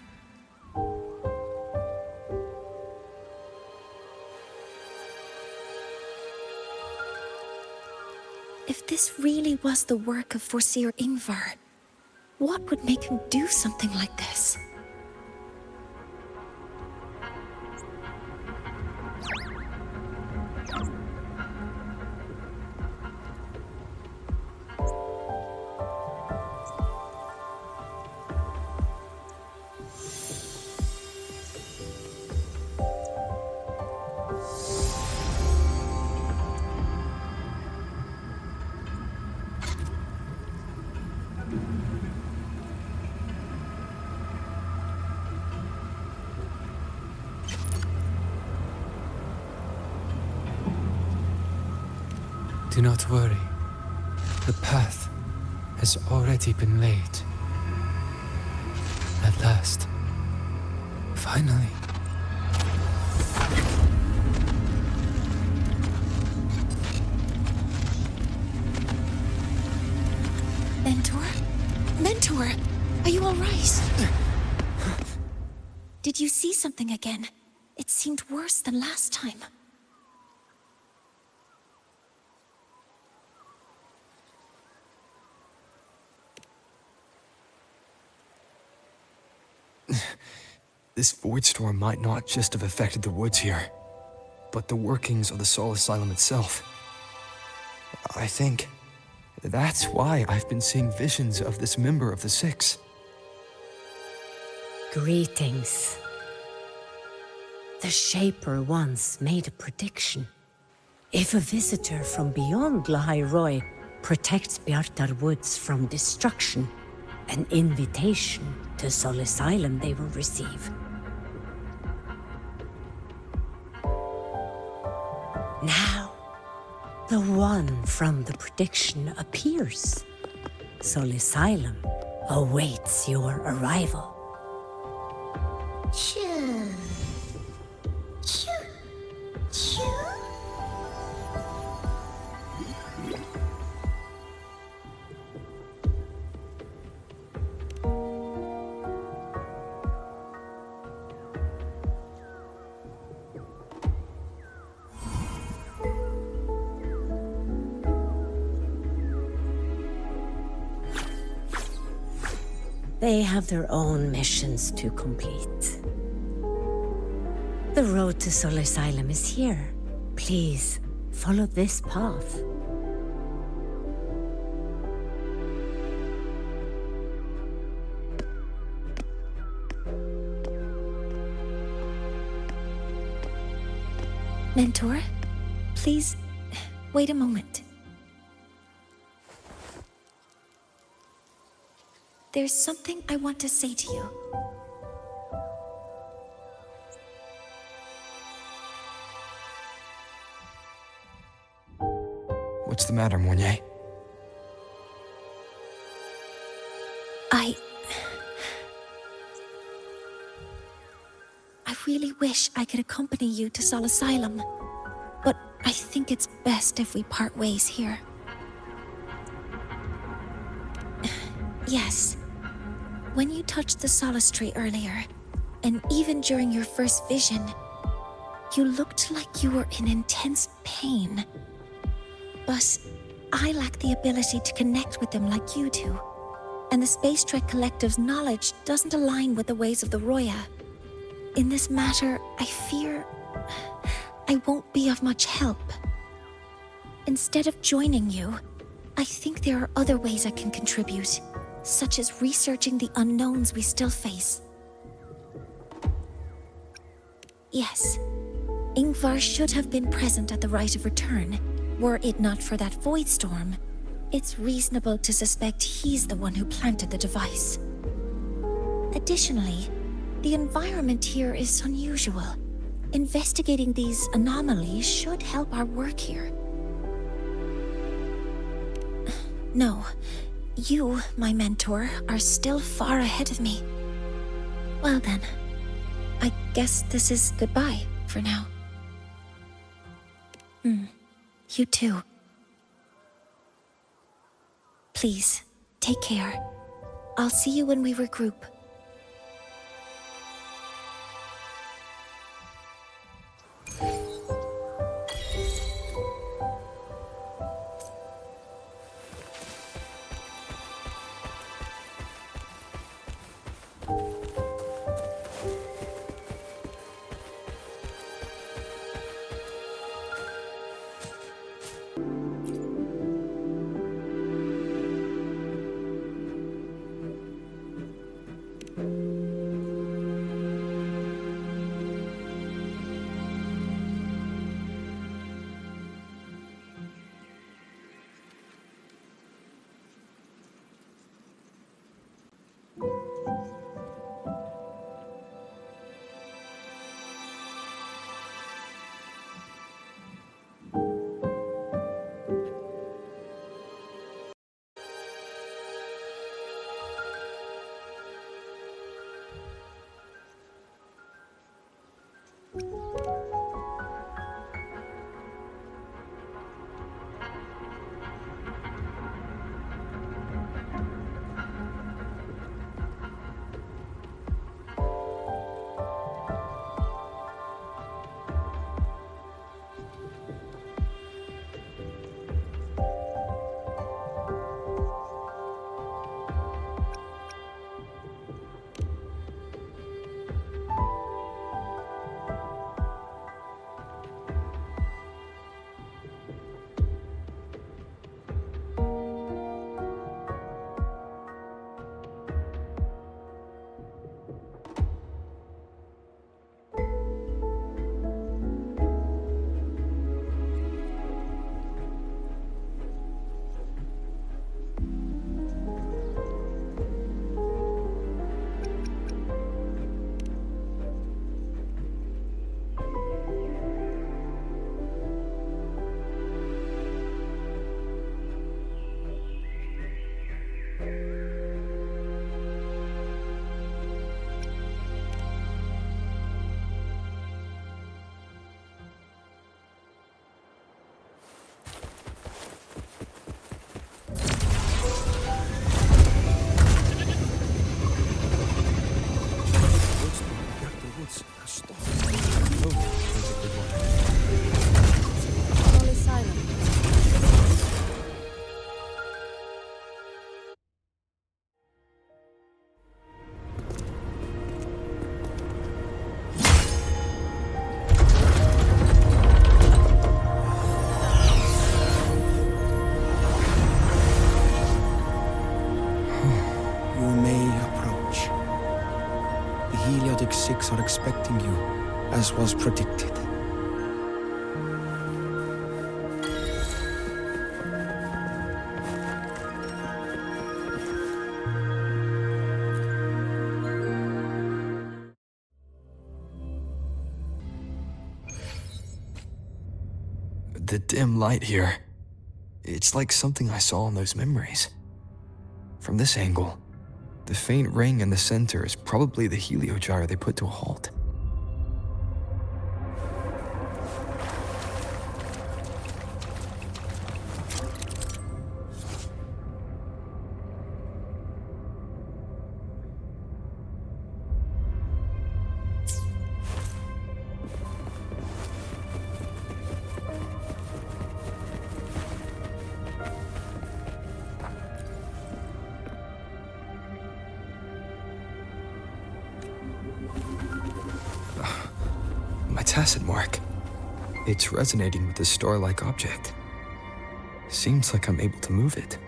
if this really was the work of Foreseer Ingvar, what would make him do something like this? Do not worry. The path has already been laid. At last. Finally. Mentor? Mentor! Are you all right? Did you see something again? It seemed worse than last time. This void storm might not just have affected the woods here, but the workings of the Soul Asylum itself. I think that's why I've been seeing visions of this member of the Six. Greetings. The Shaper once made a prediction. If a visitor from beyond Lahai-Roi protects Bjartar Woods from destruction, an invitation to Soul Asylum they will receive. Now, the one from the prediction appears. Soul Asylum awaits your arrival. Choo. Choo. Choo. They have their own missions to complete. The road to Soul Asylum is here. Please, follow this path. Mentor, please, wait a moment. There's something I want to say to you. What's the matter, Mornier? I really wish I could accompany you to Soul Asylum, but I think it's best if we part ways here. Yes. When you touched the Solace Tree earlier, and even during your first vision, you looked like you were in intense pain. But I lack the ability to connect with them like you do, and the Space Trek Collective's knowledge doesn't align with the ways of the Roya. In this matter, I fear I won't be of much help. Instead of joining you, I think there are other ways I can contribute, such as researching the unknowns we still face. Yes, Ingvar should have been present at the Rite of Return. Were it not for that void storm, it's reasonable to suspect he's the one who planted the device. Additionally, the environment here is unusual. Investigating these anomalies should help our work here. No, you, my mentor, are still far ahead of me. Well then, I guess this is goodbye for now. You too. Please, take care. I'll see you when we regroup. Six are expecting you, as was predicted. The dim light here. It's like something I saw in those memories. From this angle, the faint ring in the center is probably the heliogyre they put to a halt. My tacit mark. It's resonating with this star-like object. Seems like I'm able to move it.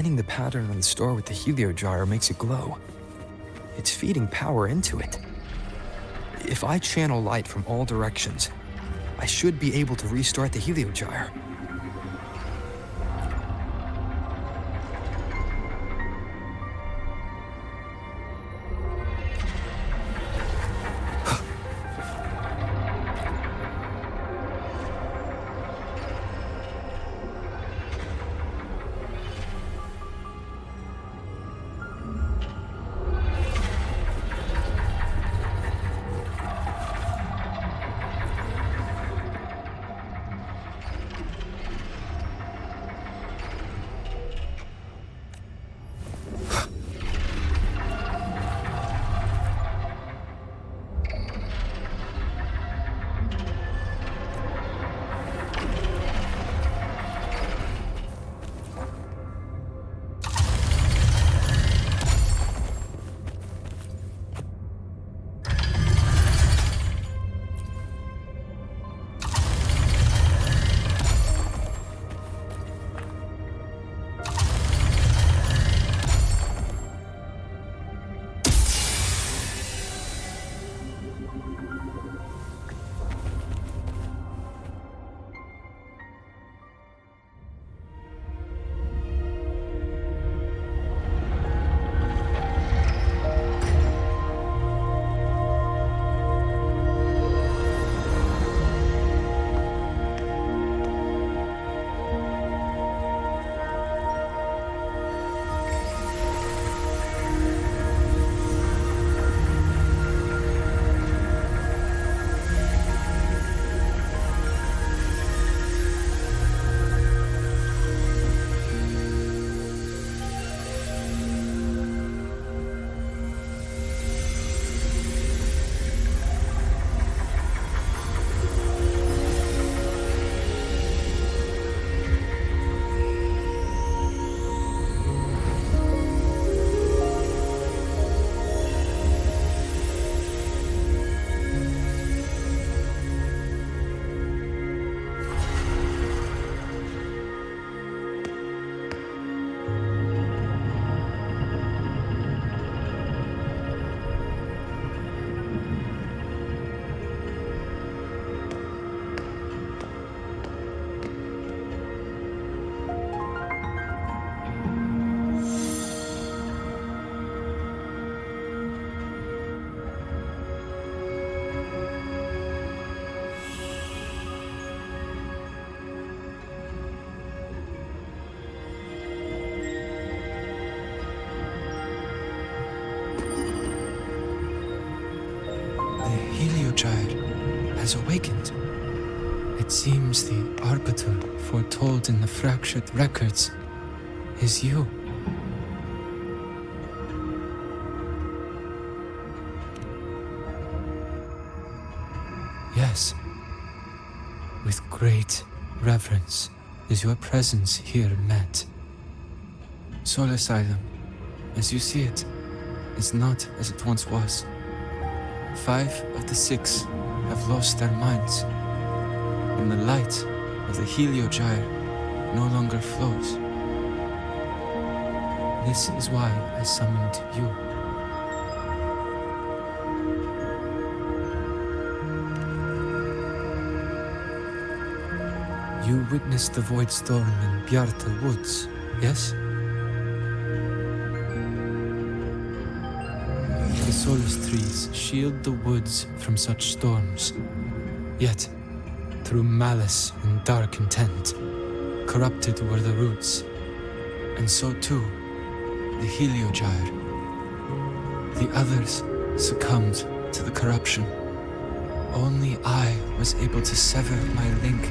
Aligning the pattern on the store with the heliogyre makes it glow. It's feeding power into it. If I channel light from all directions, I should be able to restart the heliogyre. Has awakened. It seems the arbiter foretold in the fractured records is you. Yes. With great reverence is your presence here met. Soul Asylum, as you see it, is not as it once was. 5 of the 6 have lost their minds, and the light of the heliogyre no longer flows. This is why I summoned you. You witnessed the void storm in Bjarta Woods, yes? The solace trees shield the woods from such storms. Yet, through malice and dark intent, corrupted were the roots, and so too the heliogyre. The others succumbed to the corruption. Only I was able to sever my link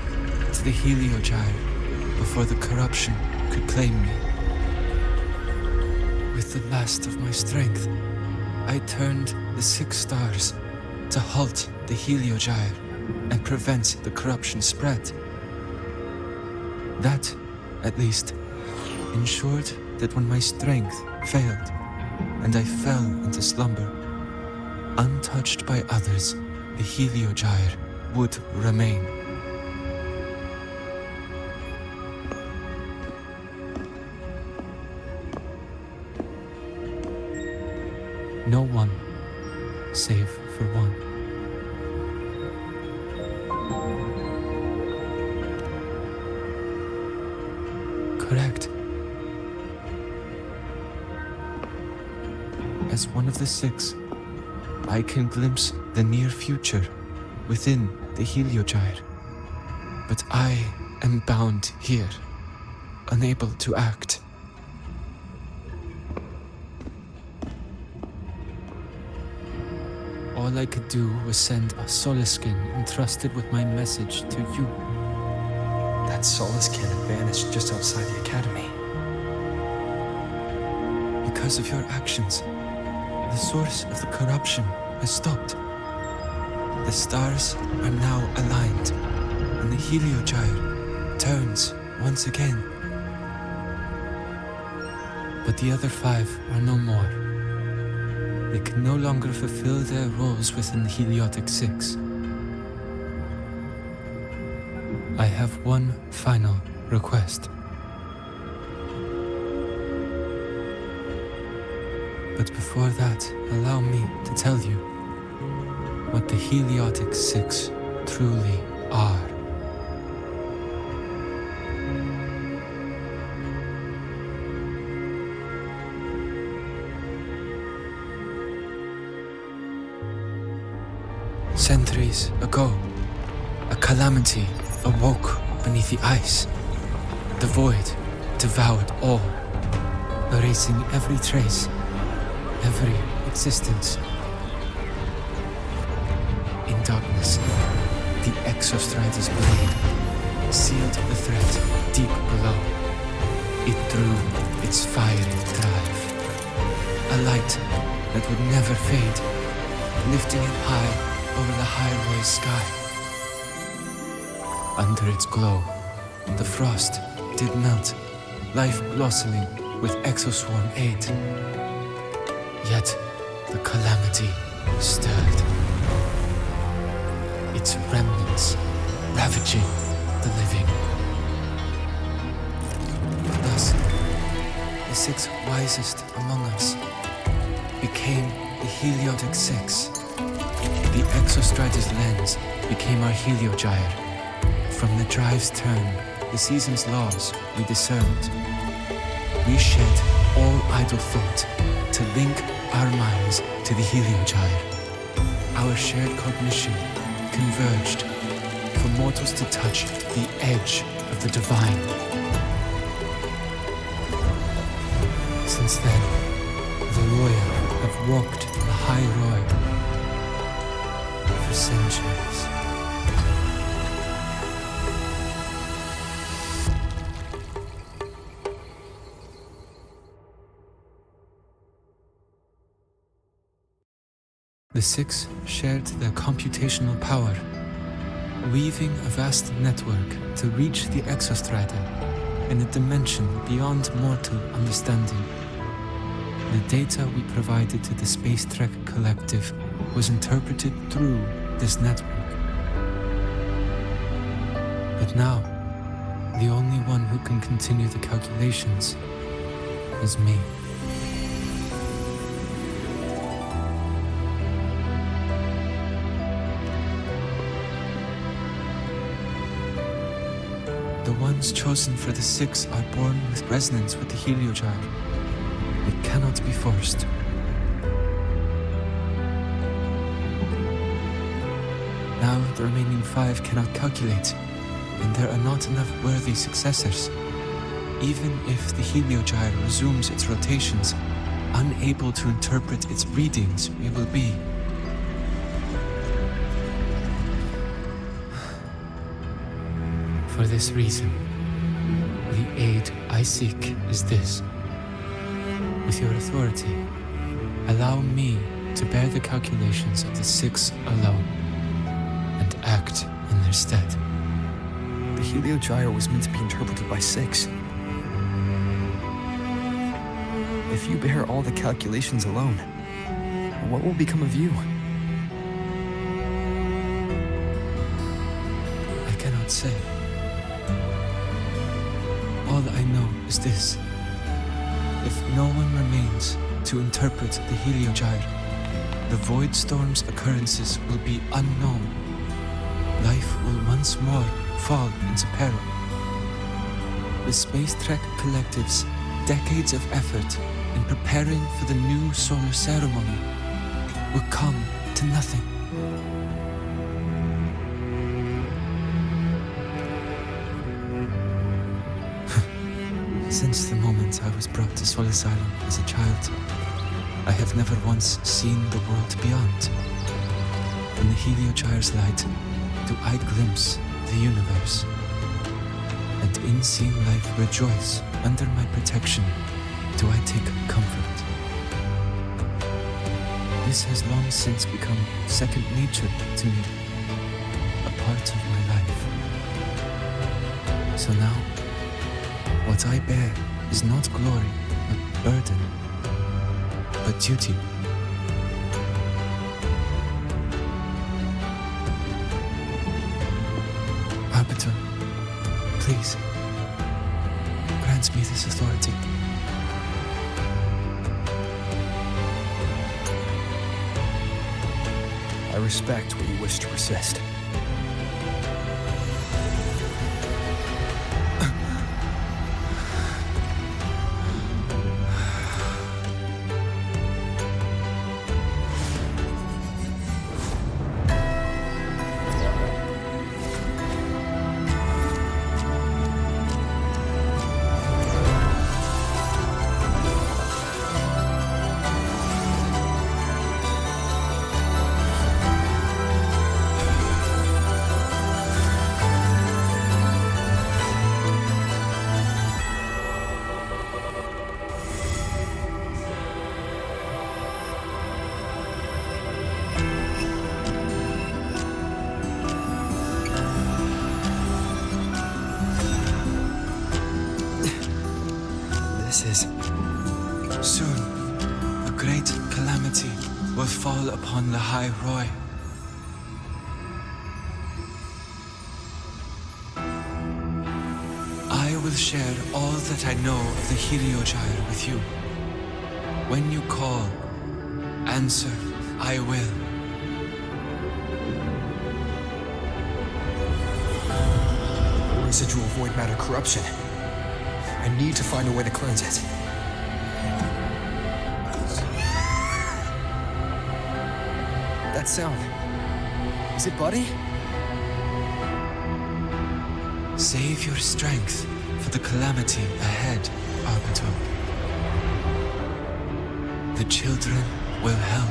to the heliogyre before the corruption could claim me. With the last of my strength, I turned the 6 stars to halt the heliogyre and prevent the corruption spread. That, at least, ensured that when my strength failed and I fell into slumber, untouched by others, the heliogyre would remain. No one, save for one. Correct. As one of the 6, I can glimpse the near future within the Heliogyre. But I am bound here, unable to act. All I could do was send a Soliskin entrusted with my message to you. That Soliskin had vanished just outside the academy. Because of your actions, the source of the corruption has stopped. The stars are now aligned, and the Heliogyre turns once again. But the other 5 are no more. They can no longer fulfill their roles within the Heliotic 6. I have one final request. But before that, allow me to tell you what the Heliotic 6 truly are. Centuries ago, a calamity awoke beneath the ice. The void devoured all, erasing every trace, every existence. In darkness, the Exostrider's blade sealed the threat deep below. It drew its fiery drive, a light that would never fade, lifting it high over the Lahai-Roi sky. Under its glow, the frost did melt, life blossoming with Exoswarm aid. Yet the calamity stirred, its remnants ravaging the living. Thus, the 6 wisest among us became the Heliotic 6. The Exostrider's lens became our Heliogyre. From the drive's turn, the season's laws we discerned. We shed all idle thought to link our minds to the Heliogyre. Our shared cognition converged for mortals to touch the edge of the divine. Since then, the Royal have walked the Lahai-Roi for centuries. The 6 shared their computational power, weaving a vast network to reach the Exostrider in a dimension beyond mortal understanding. The data we provided to the Space Trek Collective was interpreted through this network. But now, the only one who can continue the calculations is me. The ones chosen for the 6 are born with resonance with the Heliogyre. It cannot be forced. Now the remaining 5 cannot calculate, and there are not enough worthy successors. Even if the Heliogyre resumes its rotations, unable to interpret its readings, we will be. For this reason, the aid I seek is this. With your authority, allow me to bear the calculations of the 6 alone, and act in their stead. The Heliogyre was meant to be interpreted by 6. If you bear all the calculations alone, what will become of you? I cannot say. All I know is this. If no one remains, to interpret the Heliogyre. The Void Storm's occurrences will be unknown. Life will once more fall into peril. The Space Trek Collective's decades of effort in preparing for the new solar ceremony will come to nothing. Since the moment I was brought to Sol Asylum as a child, I have never once seen the world beyond. In the Heliogyre's light do I glimpse the universe, and in seeing life rejoice under my protection do I take comfort. This has long since become second nature to me, a part of my life. So now, what I bear is not glory, but burden, but duty. Arbiter, please, grant me this authority. I respect what you wish to resist. Soon, a great calamity will fall upon Lahai-Roi. I will share all that I know of the Heliogyre with you. When you call, answer, I will. Residual void matter corruption. I need to find a way to cleanse it. That sound. Is it Buddy? Save your strength for the calamity ahead, Arbiter. The children will help.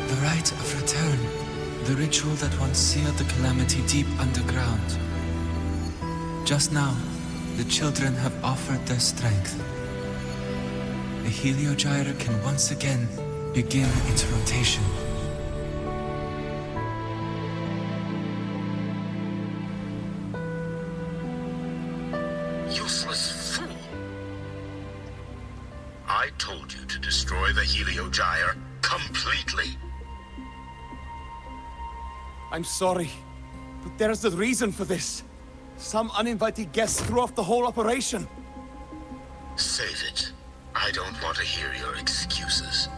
The rite of return, the ritual that once sealed the calamity deep underground. Just now, the children have offered their strength. The Heliogyre can once again begin its rotation. Useless fool! I told you to destroy the Heliogyre completely. I'm sorry, but there's a reason for this. Some uninvited guests threw off the whole operation. Save it. I don't want to hear your excuses.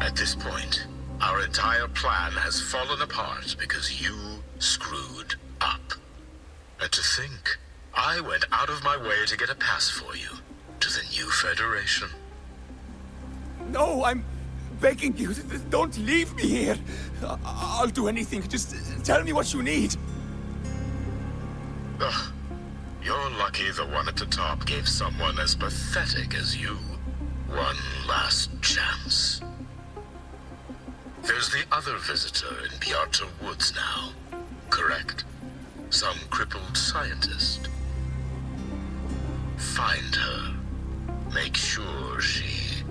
At this point, Our entire plan has fallen apart because you screwed up. And to think, I went out of my way to get a pass for you to the new Federation. No, I'm begging you. Don't leave me here. I'll do anything. Just tell me what you need. Ugh. You're lucky the one at the top gave someone as pathetic as you one last chance. There's the other visitor in Beata Woods now, correct? Some crippled scientist. Find her. Make sure she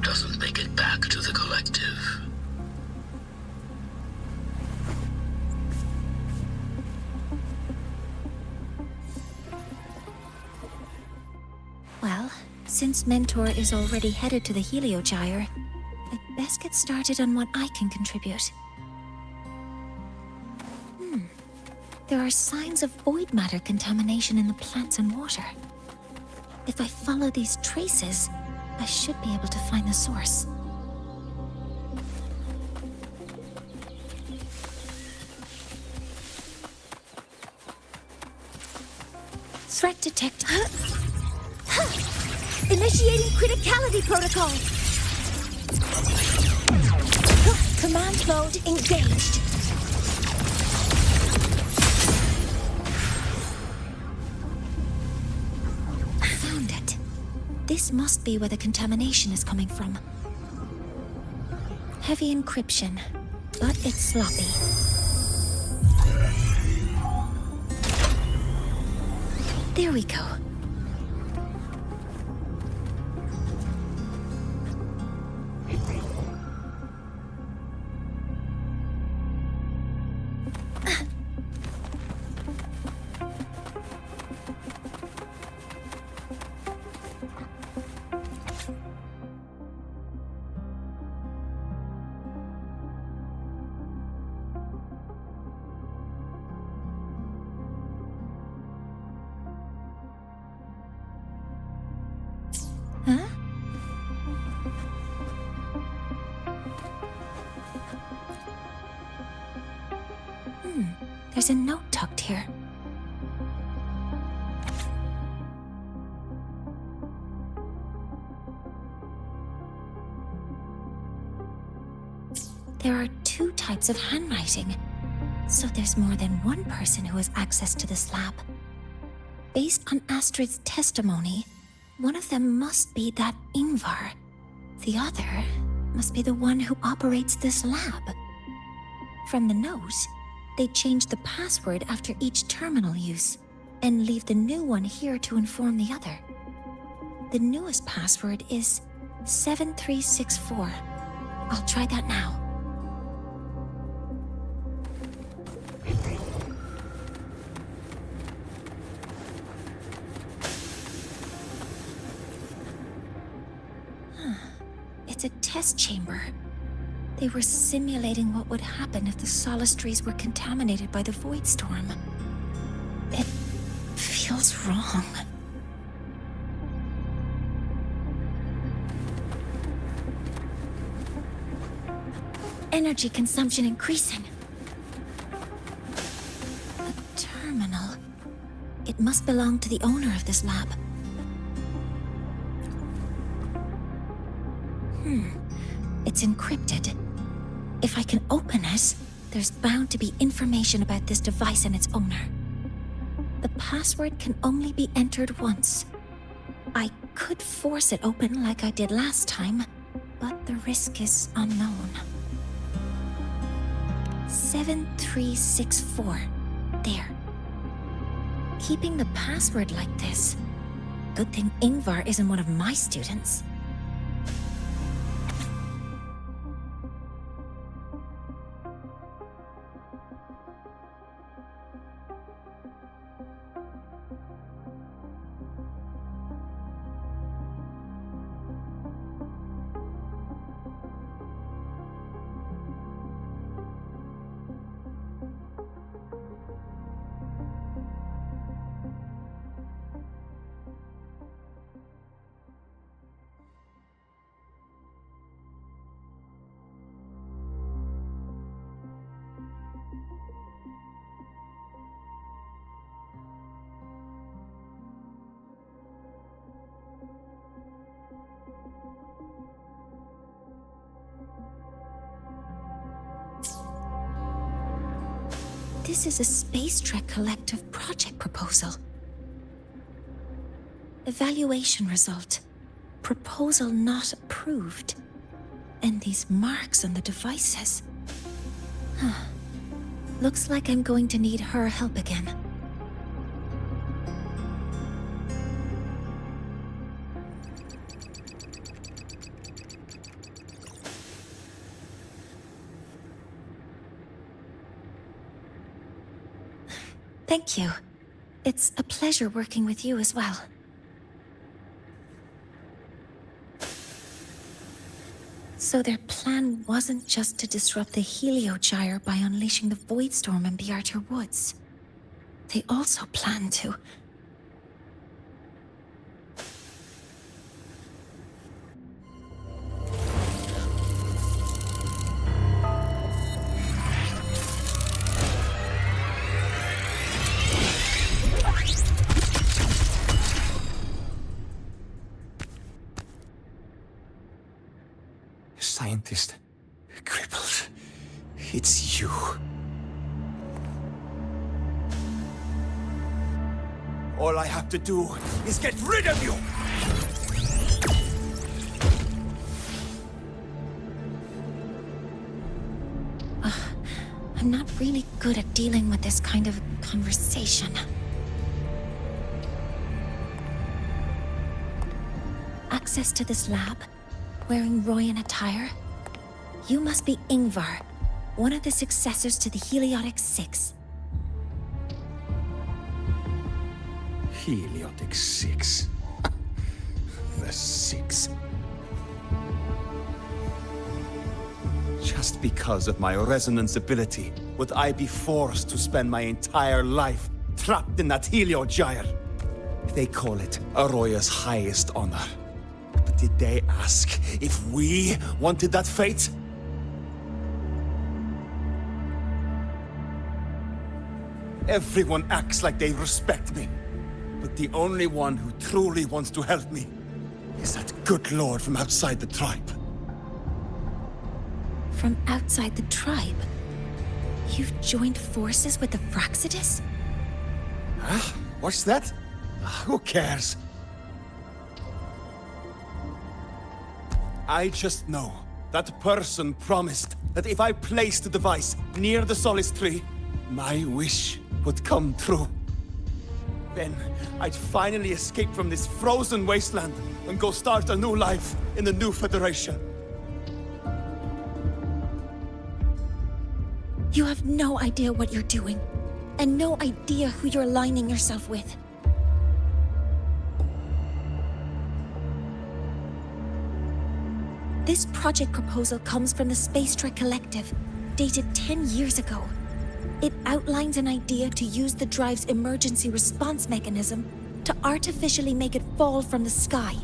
doesn't make it back to the collective. Well, since Mentor is already headed to the Heliogyre, I'd best get started on what I can contribute. There are signs of void matter contamination in the plants and water. If I follow these traces, I should be able to find the source. Threat detected. Initiating criticality protocol. Command mode engaged. Found it. This must be where the contamination is coming from. Heavy encryption, but it's sloppy. There we go. There's a note tucked here. There are two types of handwriting, so there's more than one person who has access to this lab. Based on Astrid's testimony, one of them must be that Ingvar. The other must be the one who operates this lab. From the note, they change the password after each terminal use, and leave the new one here to inform the other. The newest password is 7364. I'll try that now. It's a test chamber. They were simulating what would happen if the solistries were contaminated by the void storm. It feels wrong. Energy consumption increasing. A terminal. It must belong to the owner of this lab. It's encrypted. If I can open it, there's bound to be information about this device and its owner. The password can only be entered once. I could force it open like I did last time, but the risk is unknown. 7364. There. Keeping the password like this. Good thing Ingvar isn't one of my students. This is a Space Trek Collective project proposal. Evaluation result. Proposal not approved. And these marks on the devices. Huh. Looks like I'm going to need her help again. Thank you. It's a pleasure working with you as well. So their plan wasn't just to disrupt the Heliogyre by unleashing the Void Storm in the Archer Woods. They also planned to... Scientist. Crippled. It's you. All I have to do is get rid of you! I'm not really good at dealing with this kind of conversation. Access to this lab? Wearing Royan attire? You must be Ingvar, one of the successors to the Heliotic Six. Heliotic Six. The Six. Just because of my resonance ability, would I be forced to spend my entire life trapped in that Heliogyre? They call it Aroya's highest honor. But did they ask if we wanted that fate? Everyone acts like they respect me. But the only one who truly wants to help me is that good lord from outside the tribe. From outside the tribe? You've joined forces with the Fraxidus? Huh? What's that? Who cares? I just know that person promised that if I placed the device near the Solace Tree, my wish would come true. Then I'd finally escape from this frozen wasteland and go start a new life in the new Federation. You have no idea what you're doing, and no idea who you're aligning yourself with. This project proposal comes from the Space Trek Collective, dated 10 years ago. It outlines an idea to use the drive's emergency response mechanism to artificially make it fall from the sky.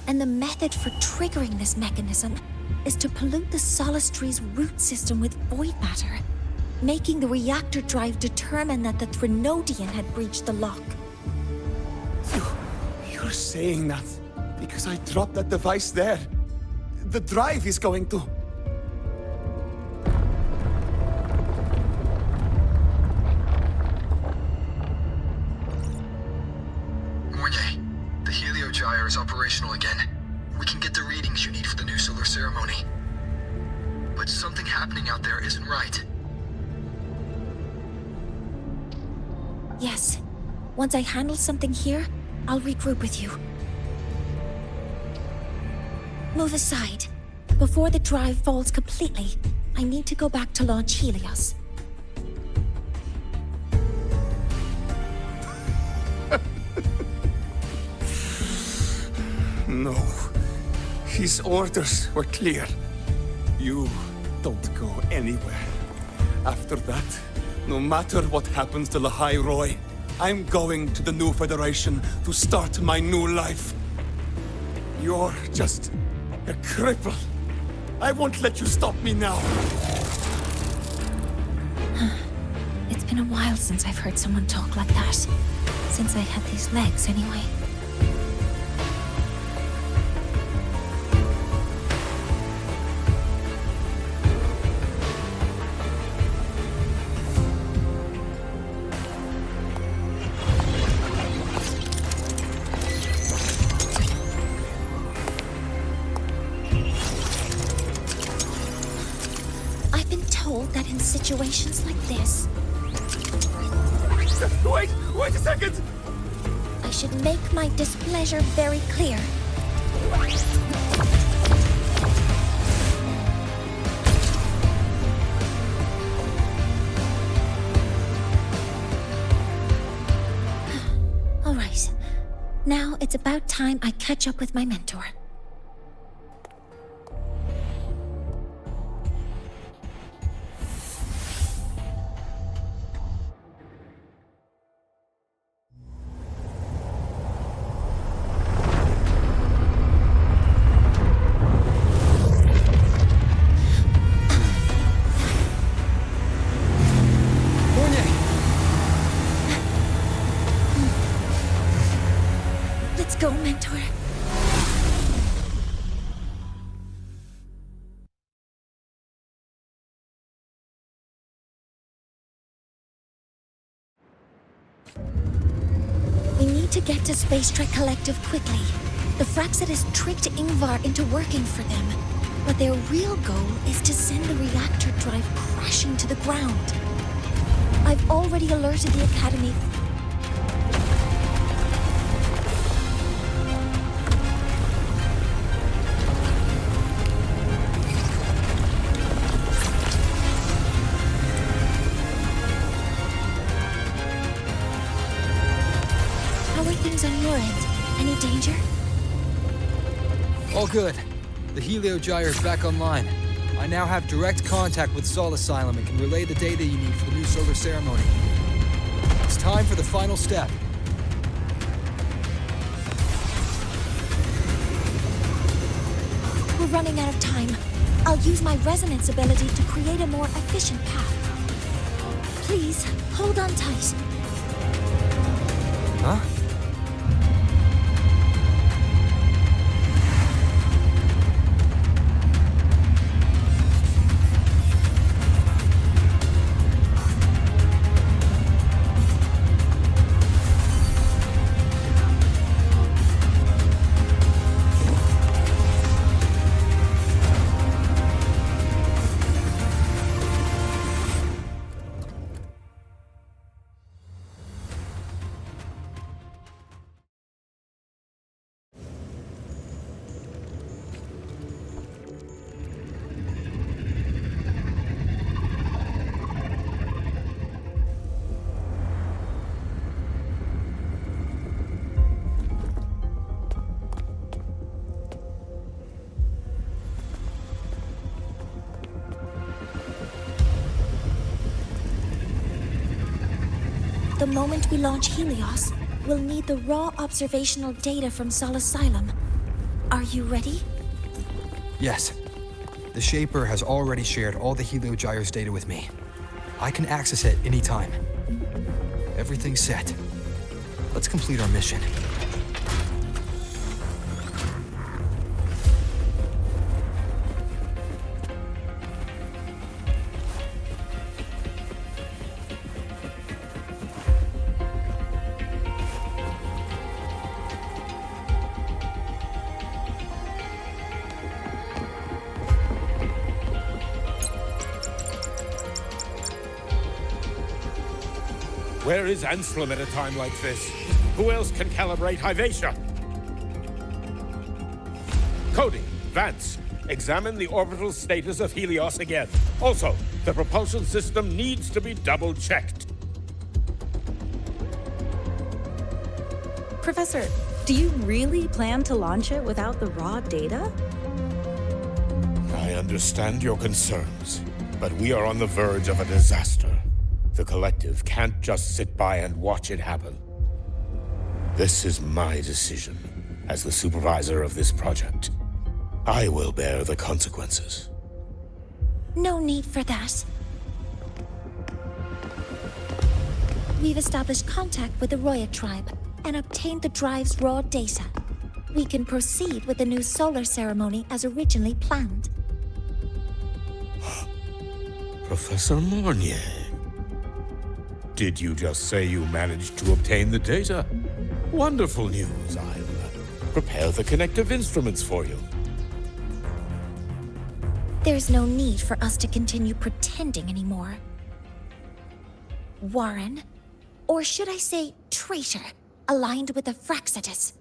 And the method for triggering this mechanism is to pollute the Solace Tree's root system with void matter, making the reactor drive determine that the Threnodian had breached the lock. You're saying that because I dropped that device there. The drive is going to... Mornier, the Heliogyre is operational again. We can get the readings you need for the new solar ceremony. But something happening out there isn't right. Yes. Once I handle something here, I'll regroup with you. Move aside. Before the drive falls completely, I need to go back to launch Helios. No. His orders were clear. You don't go anywhere. After that, no matter what happens to Lahai-Roi, I'm going to the new Federation to start my new life. You're just a cripple. I won't let you stop me now. It's been a while since I've heard someone talk like that. Since I had these legs, anyway. I've been told that in situations like this, Wait a second! I should make my displeasure very clear. All right. Now it's about time I catch up with my mentor. Let's go, mentor. We need to get to Space Trek Collective quickly. The Fraxit has tricked Ingvar into working for them, but their real goal is to send the reactor drive crashing to the ground. I've already alerted the Academy. How are things on your end? Any danger? All good. The Heliogyre is back online. I now have direct contact with Sol Asylum and can relay the data you need for the new solar ceremony. It's time for the final step. We're running out of time. I'll use my resonance ability to create a more efficient path. Please, hold on tight. Huh? The moment we launch Helios, we'll need the raw observational data from Sol Asylum. Are you ready? Yes. The Shaper has already shared all the Heliogyre's data with me. I can access it anytime. Everything's set. Let's complete our mission. Where is Anselm at a time like this? Who else can calibrate Hyvatia? Cody, Vance, examine the orbital status of Helios again. Also, the propulsion system needs to be double-checked. Professor, do you really plan to launch it without the raw data? I understand your concerns, but we are on the verge of a disaster. The Collective can't just sit by and watch it happen. This is my decision, as the supervisor of this project. I will bear the consequences. No need for that. We've established contact with the Roya tribe and obtained the drive's raw data. We can proceed with the new solar ceremony as originally planned. Professor Mornier. Did you just say you managed to obtain the data? Wonderful news. I'll prepare the connective instruments for you. There's no need for us to continue pretending anymore. Warren, or should I say traitor, aligned with the Fraxitus.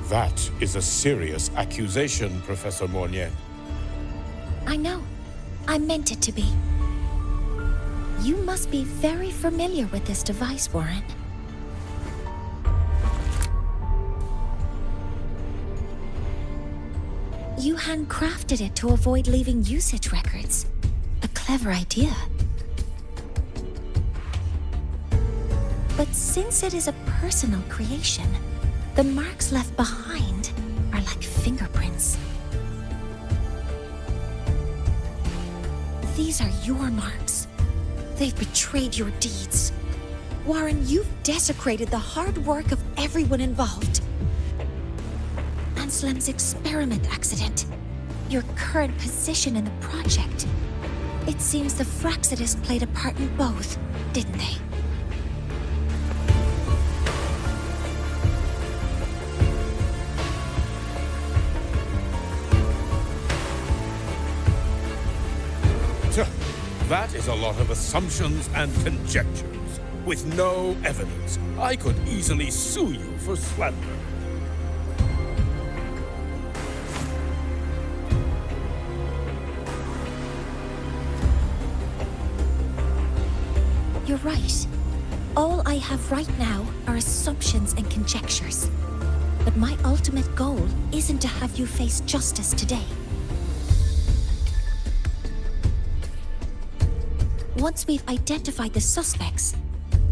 That is a serious accusation, Professor Mornier. I know. I meant it to be. You must be very familiar with this device, Warren. You handcrafted it to avoid leaving usage records. A clever idea. But since it is a personal creation, the marks left behind are like fingerprints. These are your marks. They've betrayed your deeds. Warren, you've desecrated the hard work of everyone involved. Anslem's experiment accident, your current position in the project. It seems the Fraxitus played a part in both, didn't they? That is a lot of assumptions and conjectures, with no evidence. I could easily sue you for slander. You're right. All I have right now are assumptions and conjectures. But my ultimate goal isn't to have you face justice today. Once we've identified the suspects,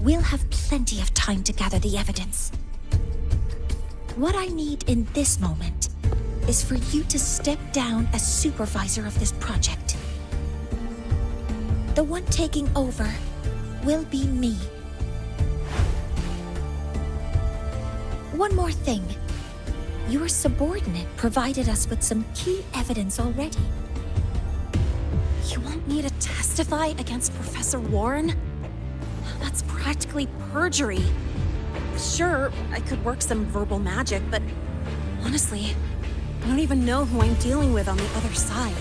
we'll have plenty of time to gather the evidence. What I need in this moment is for you to step down as supervisor of this project. The one taking over will be me. One more thing. Your subordinate provided us with some key evidence already. You want me to testify against Professor Warren? That's practically perjury. Sure, I could work some verbal magic, but honestly, I don't even know who I'm dealing with on the other side.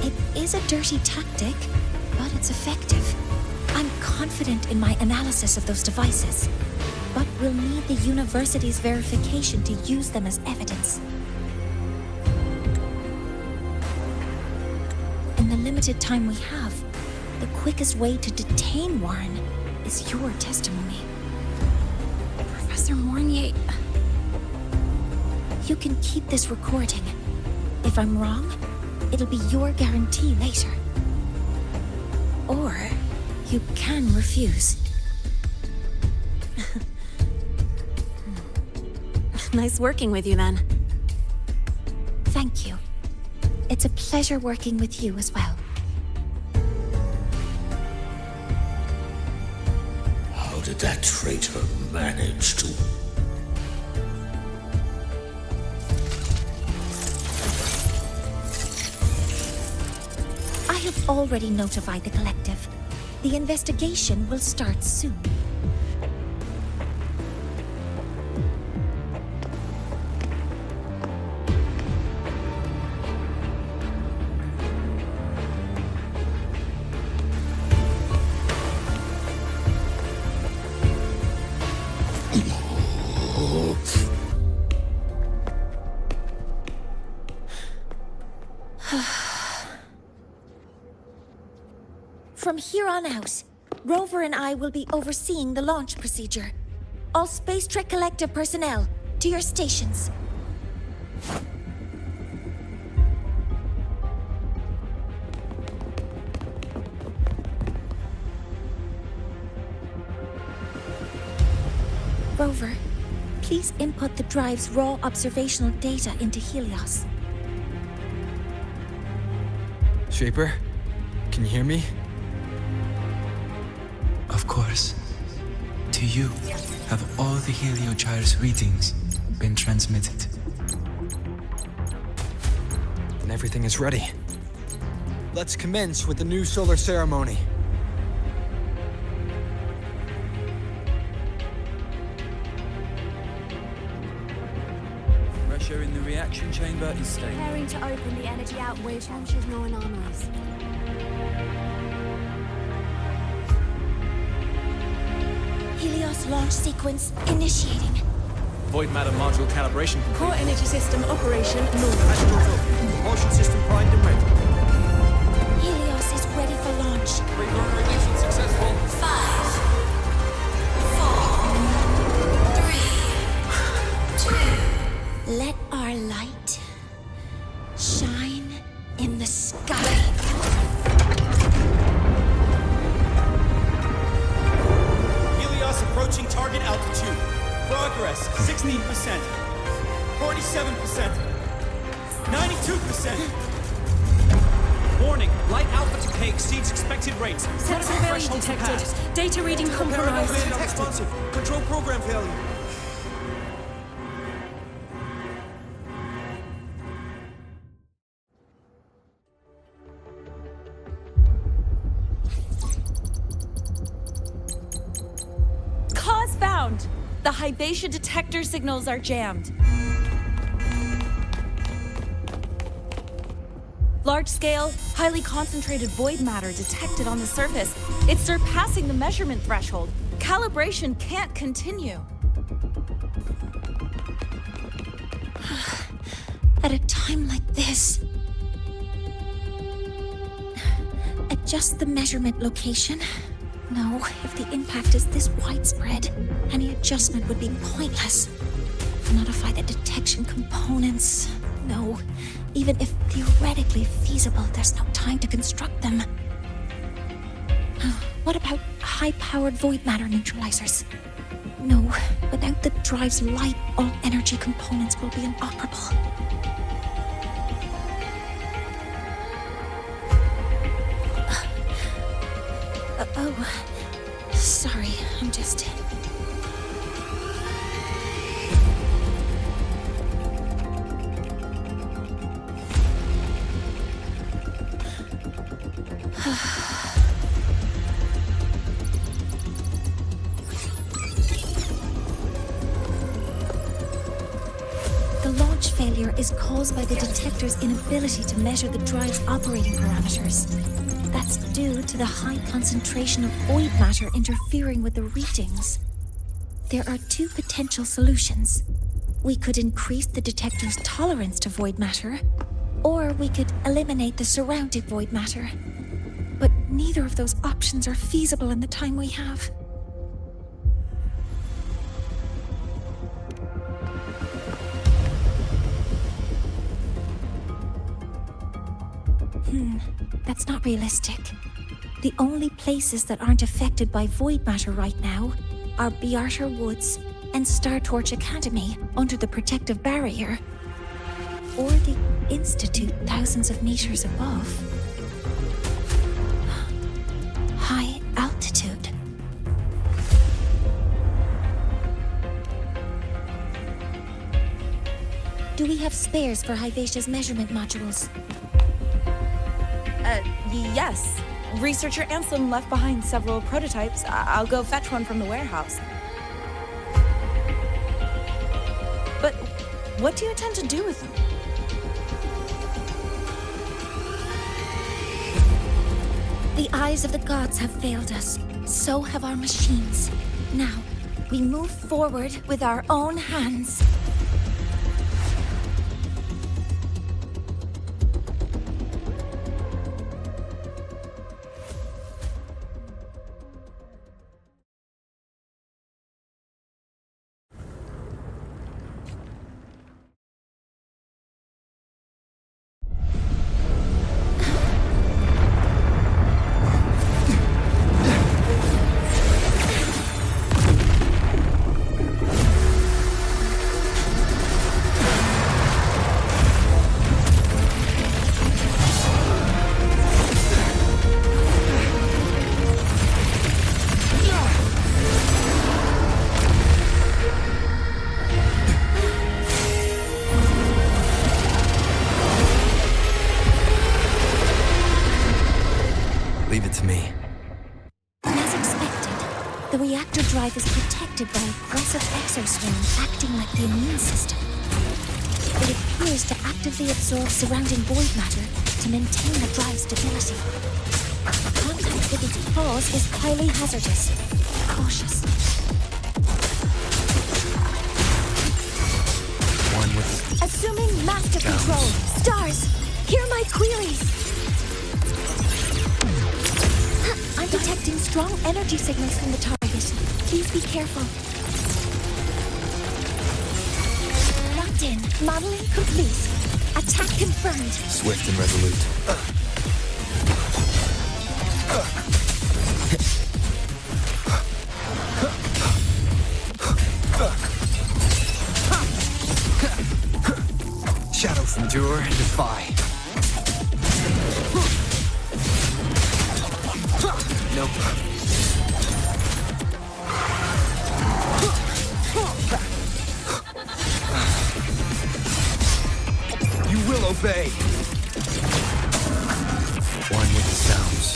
It is a dirty tactic, but it's effective. I'm confident in my analysis of those devices, but we'll need the university's verification to use them as evidence. In the limited time we have, the quickest way to detain Warren is your testimony. Professor Mornier... You can keep this recording. If I'm wrong, it'll be your guarantee later. Or you can refuse. Nice working with you, then. Thank you. It's a pleasure working with you as well. How did that traitor manage to... I have already notified the collective. The investigation will start soon. From here on out, Rover and I will be overseeing the launch procedure. All Space Trek Collective personnel, to your stations. Rover, please always input the drive's raw observational data into Helios. Shaper, can you hear me? Of course. To you, have all the Heliogyre's readings been transmitted? Then everything is ready. Let's commence with the new solar ceremony. Pressure in the reaction chamber is stable. Preparing to open the energy outway trenches, no anomalies. Helios launch sequence initiating. Void matter module calibration complete. Core energy system operation normal. Astronauts up. Propulsion system primed and ready. Helios is ready for launch. Reborn release successful. 5, 4, 3, 2. Let our light shine in the sky. Helios approaching target altitude. Progress 16%, 47%, 92%. Warning, light alpha decay exceeds expected rates. Sensor failure detected. Data reading compromised. Responsive. Control program failure. Cause found! The Hybatia detector signals are jammed. Large-scale, highly concentrated void matter detected on the surface. It's surpassing the measurement threshold. Calibration can't continue. At a time like this, adjust the measurement location. No, if the impact is this widespread, any adjustment would be pointless. Modify the detection components. No, even if theoretically feasible, there's no time to construct them. What about high-powered void matter neutralizers? No, without the drive's light, all energy components will be inoperable. Oh, sorry, I'm just... The launch failure is caused by the detector's inability to measure the drive's operating parameters. That's due to the high concentration of void matter interfering with the readings. There are two potential solutions. We could increase the detector's tolerance to void matter, or we could eliminate the surrounding void matter. But neither of those options are feasible in the time we have. That's not realistic. The only places that aren't affected by void matter right now are Bearter Woods and Star Torch Academy under the protective barrier, or the Institute thousands of meters above. High altitude. Do we have spares for Hybatia's measurement modules? Yes. Researcher Anselm left behind several prototypes. I'll go fetch one from the warehouse. But what do you intend to do with them? The eyes of the gods have failed us. So have our machines. Now, we move forward with our own hands. Leave it to me. As expected, the reactor drive is protected by aggressive exostrain acting like the immune system. It appears to actively absorb surrounding void matter to maintain the drive's stability. Contact with its claws is highly hazardous. Cautious. One with Assuming master control. Stars, hear my queries. I'm detecting strong energy signals from the target. Please be careful. Locked in. Modeling complete. Attack confirmed. Swift and resolute. Shadows endure and defy. Nope. You will obey. One with the sounds.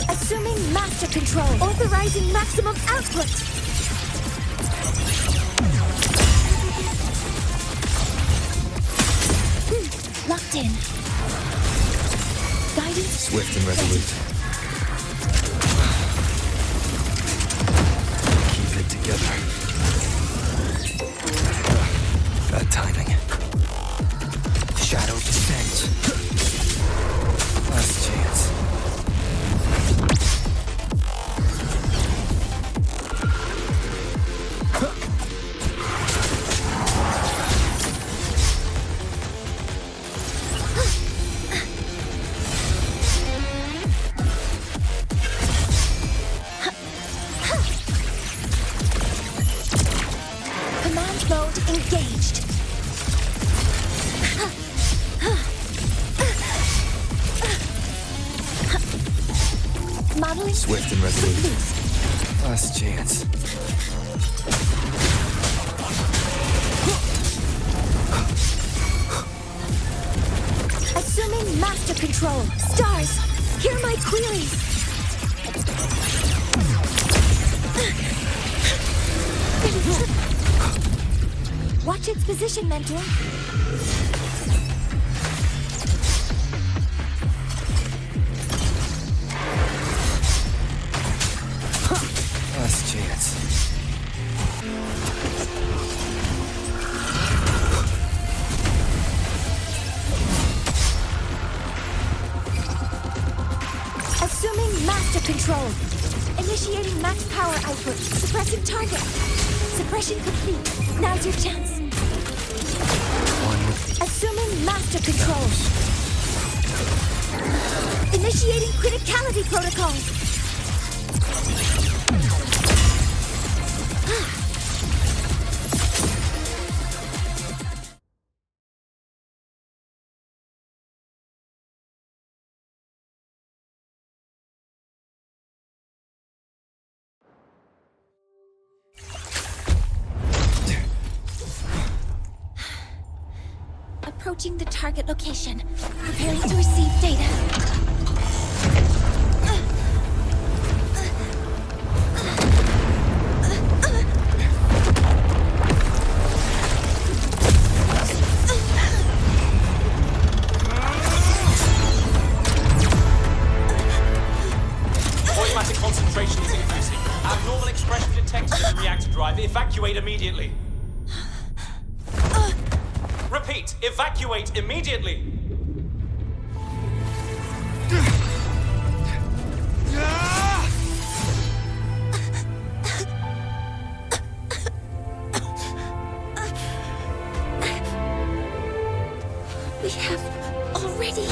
Assuming master control. Authorizing maximum output. Locked in. Guidance. Swift and resolute. Keep it together. Bad timing. Shadow descends. Last chance. Command mode engaged. Modeling Swift and resolute. Last chance. Assuming master control. Stars, hear my queries. Watch its position, Mentor. Last chance. Assuming master control. Initiating max power output. Suppressing target. Suppression complete. Now's your chance. Assuming master control. Initiating criticality protocol. Approaching the target location. Preparing to receive data. Void matter concentration is increasing. Abnormal expression detected in the reactor drive. Evacuate immediately. Repeat, evacuate immediately. We have already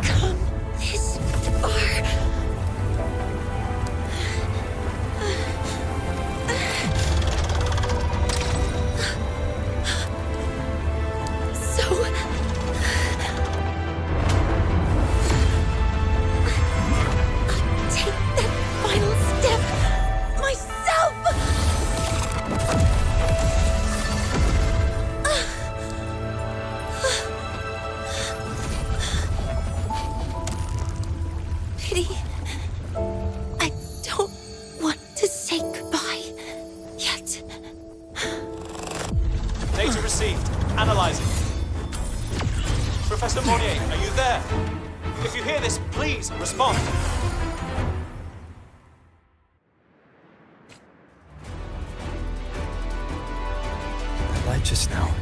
come this far. Data received. Analyzing. Professor Monnier, are you there? If you hear this, please respond. That light just now.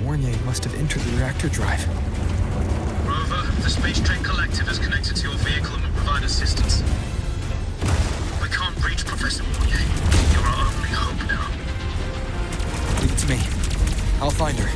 Mornier must have entered the reactor drive. Rover, the Space Train Collective is connected to your vehicle and will provide assistance. We can't reach Professor Monnier. You're our only hope now. Leave it to me. I'll find her.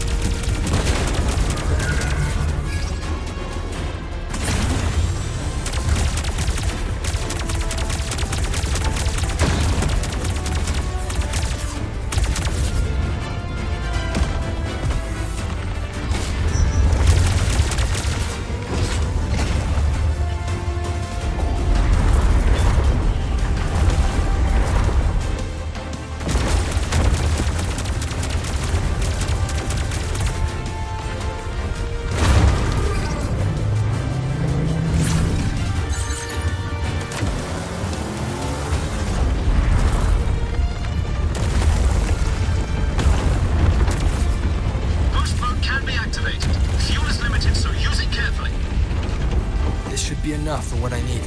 Be enough for what I need.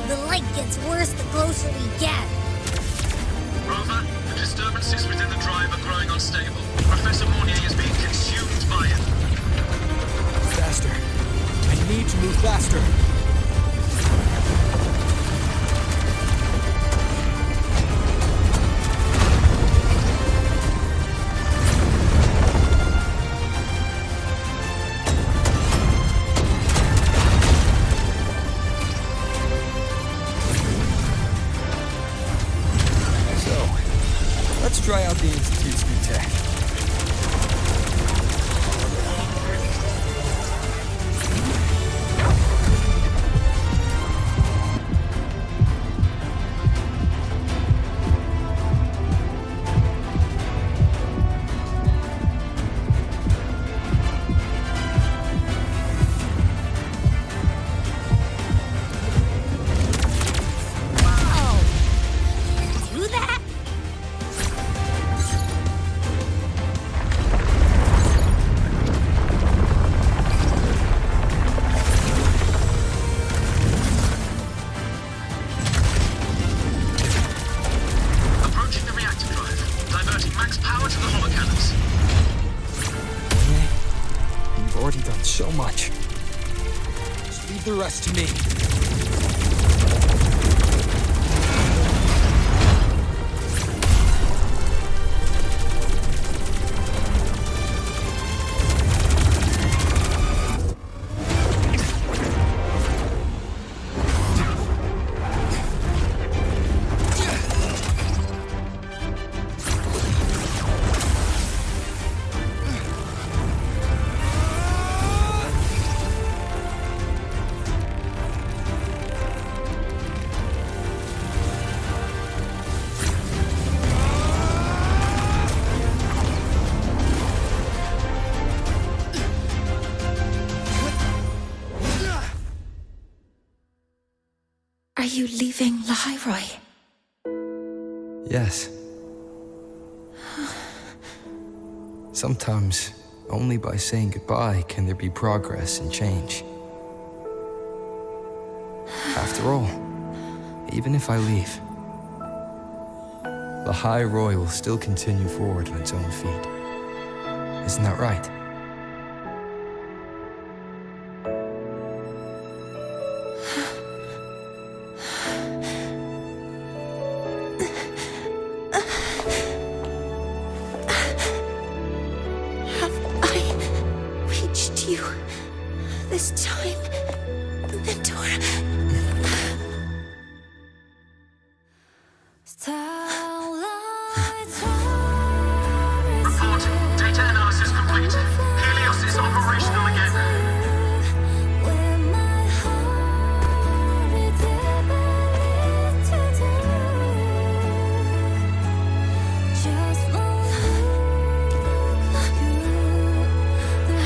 The light gets worse the closer we get. Rover, the disturbances within the drive are growing unstable. Professor Monnier is being consumed by it. Faster. I need to move faster. Try out the Institute's new tech. So much. Just leave the rest to me. Are you leaving Lahai-Roi? Yes. Sometimes, only by saying goodbye can there be progress and change. After all, even if I leave, Lahai-Roi will still continue forward on its own feet. Isn't that right? This time, Mentor. Report. Data analysis complete. Helios is operational again.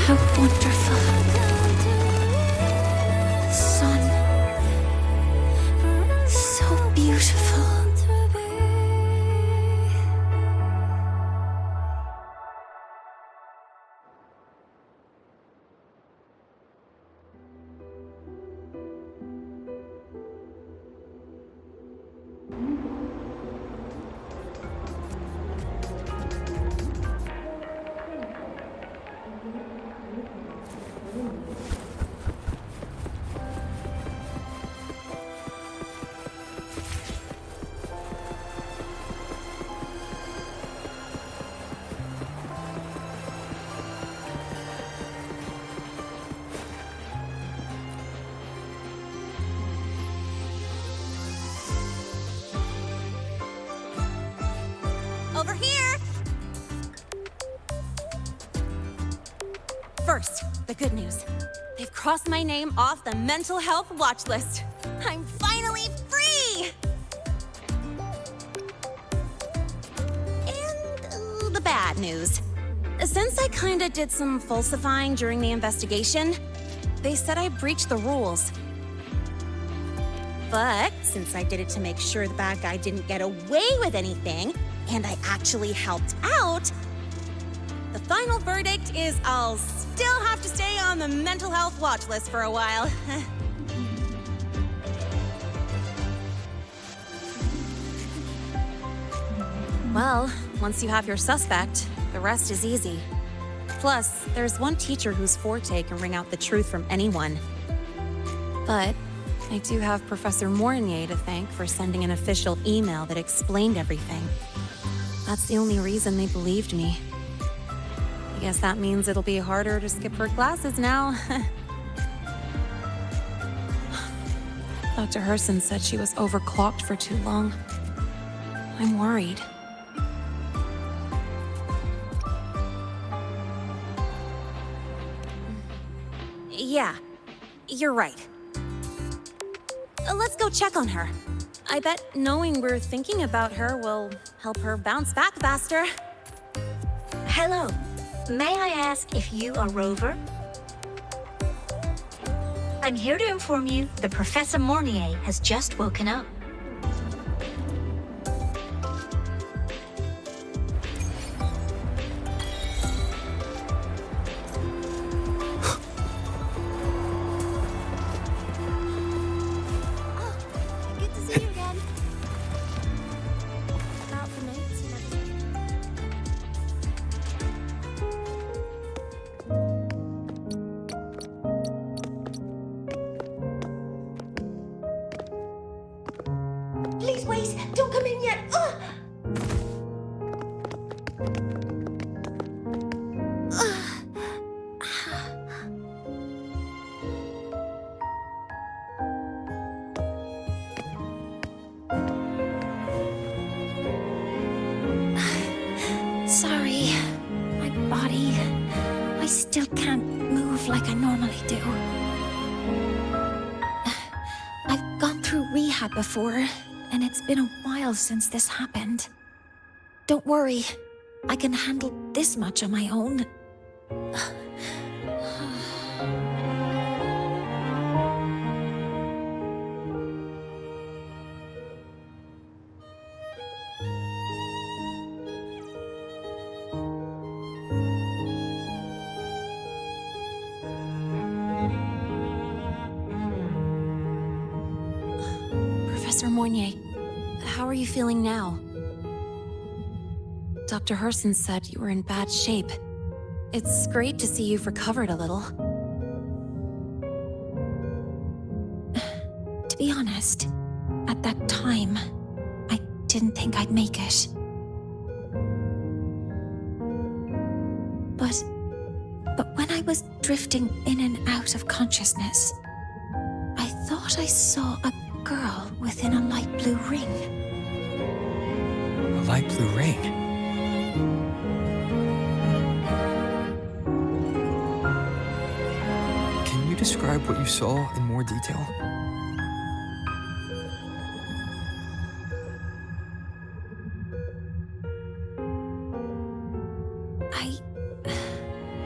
How wonderful. The sun. So beautiful. Over here! First, the good news. They've crossed my name off the mental health watch list. I'm finally free! And the bad news. Since I kinda did some falsifying during the investigation, they said I breached the rules. But since I did it to make sure the bad guy didn't get away with anything, and I actually helped out, the final verdict is I'll still have to stay on the mental health watch list for a while. Well, once you have your suspect, the rest is easy. Plus, there's one teacher whose forte can wring out the truth from anyone. But I do have Professor Mornier to thank for sending an official email that explained everything. That's the only reason they believed me. I guess that means it'll be harder to skip her classes now. Dr. Herson said she was overclocked for too long. I'm worried. Yeah, you're right. Let's go check on her. I bet knowing we're thinking about her will help her bounce back faster. Hello. May I ask if you are Rover? I'm here to inform you that Professor Mornier has just woken up. Good to see you again. Out for notes and everything. Please wait! Don't come in yet! Sorry. My body. I still can't move like I normally do. I've gone through rehab before, and it's been a while since this happened. Don't worry. I can handle this much on my own. Professor Mornier, how are you feeling now? Dr. Herson said you were in bad shape. It's great to see you've recovered a little. To be honest, at that time, I didn't think I'd make it. But when I was drifting in and out of consciousness, I thought I saw a girl within a light blue ring. A light blue ring? Can you describe what you saw in more detail?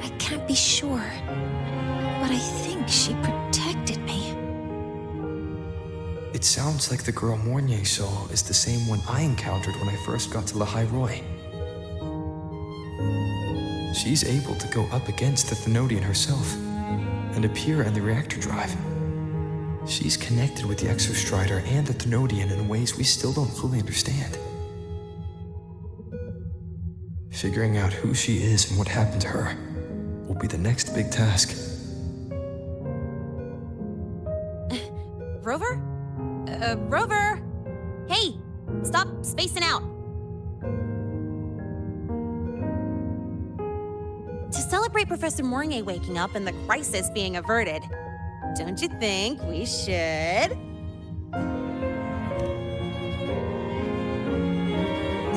I can't be sure, but I think she protected me. It sounds like the girl Mornier saw is the same one I encountered when I first got to Lahai-Roi. She's able to go up against the Thenodian herself and appear in the reactor drive. She's connected with the Exostrider and the Thenodian in ways we still don't fully understand. Figuring out who she is and what happened to her will be the next big task. Rover? Rover! Hey! Stop spacing out! To celebrate Professor Mornier waking up and the crisis being averted, don't you think we should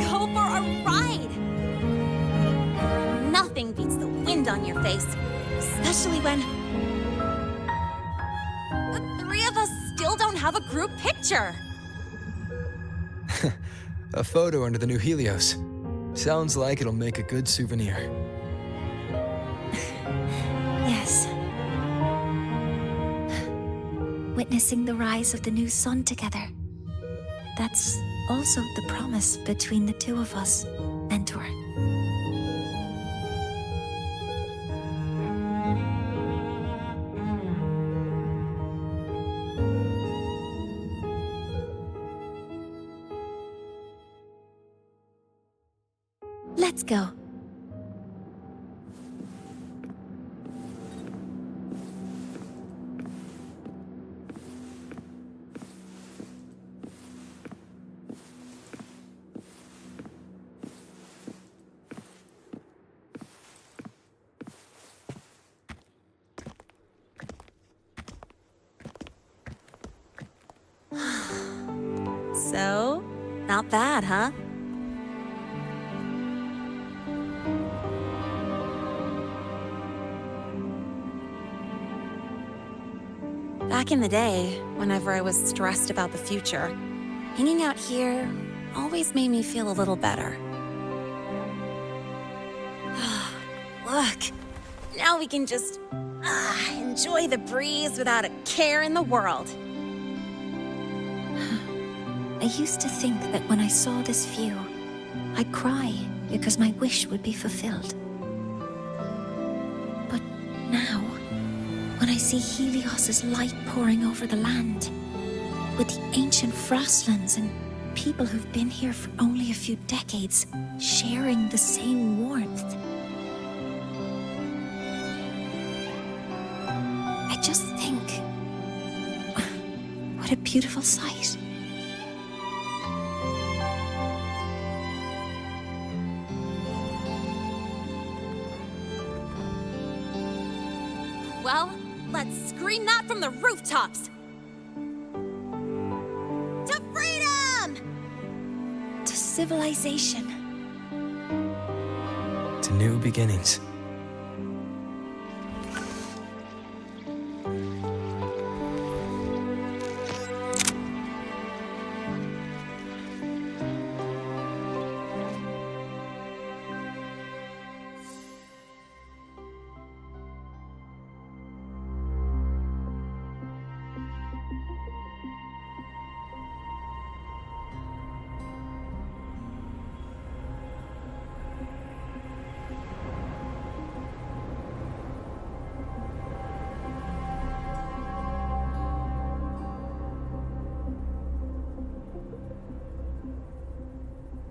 go for a ride? Nothing beats the wind on your face, especially when the three of us still don't have a group picture. A photo under the new Helios. Sounds like it'll make a good souvenir. Yes. Witnessing the rise of the new sun together. That's also the promise between the two of us, Mentor. Let's go. So, not bad, huh? Back in the day, whenever I was stressed about the future, hanging out here always made me feel a little better. Look, now we can just enjoy the breeze without a care in the world. I used to think that when I saw this view, I'd cry because my wish would be fulfilled. But now, when I see Helios's light pouring over the land, with the ancient frostlands and people who've been here for only a few decades sharing the same warmth, I just think, what a beautiful sight. Well, let's scream that from the rooftops! To freedom! To civilization. To new beginnings.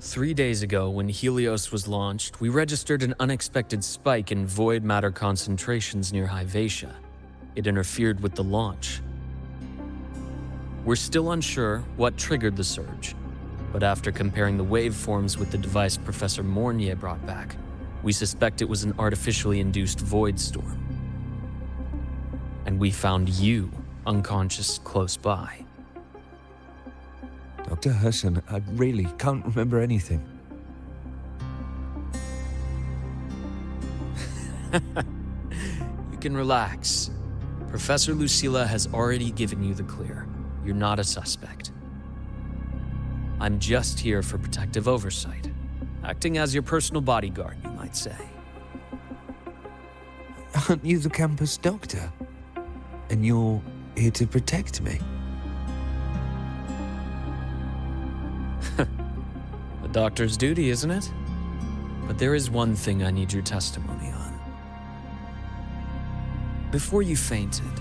Three days ago, when Helios was launched, we registered an unexpected spike in void matter concentrations near Hyvatia. It interfered with the launch. We're still unsure what triggered the surge, but after comparing the waveforms with the device Professor Mornier brought back, we suspect it was an artificially induced void storm. And we found you unconscious close by. Dr. Herson, I really can't remember anything. You can relax. Professor Lucilla has already given you the clear. You're not a suspect. I'm just here for protective oversight, acting as your personal bodyguard, you might say. Aren't you the campus doctor? And you're here to protect me? A doctor's duty, isn't it? But there is one thing I need your testimony on. Before you fainted,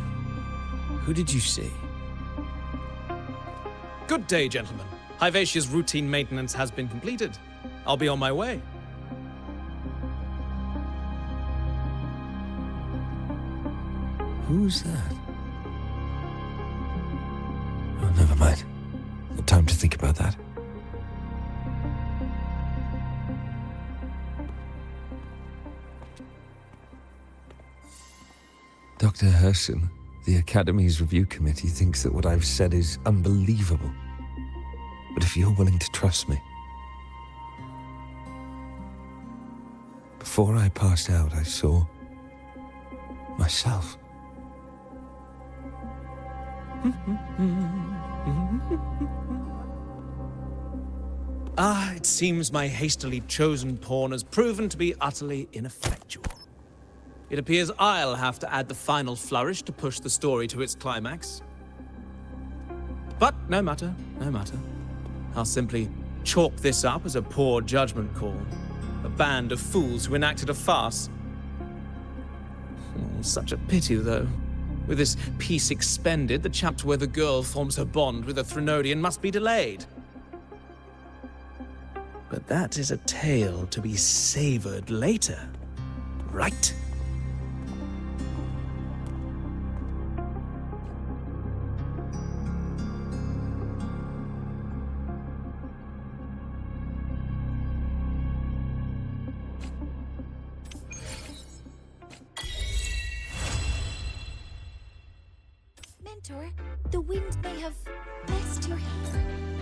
who did you see? Good day, gentlemen. Hyvatia's routine maintenance has been completed. I'll be on my way. Who's that? Oh, never mind. No time to think about that. Dr. Herson, the Academy's review committee thinks that what I've said is unbelievable. But if you're willing to trust me... Before I passed out, I saw... myself. It seems my hastily chosen pawn has proven to be utterly ineffectual. It appears I'll have to add the final flourish to push the story to its climax. But no matter, no matter. I'll simply chalk this up as a poor judgment call. A band of fools who enacted a farce. Such a pity, though. With this piece expended, the chapter where the girl forms her bond with a Threnodian must be delayed. But that is a tale to be savored later, right? Mentor, the wind may have messed your hair.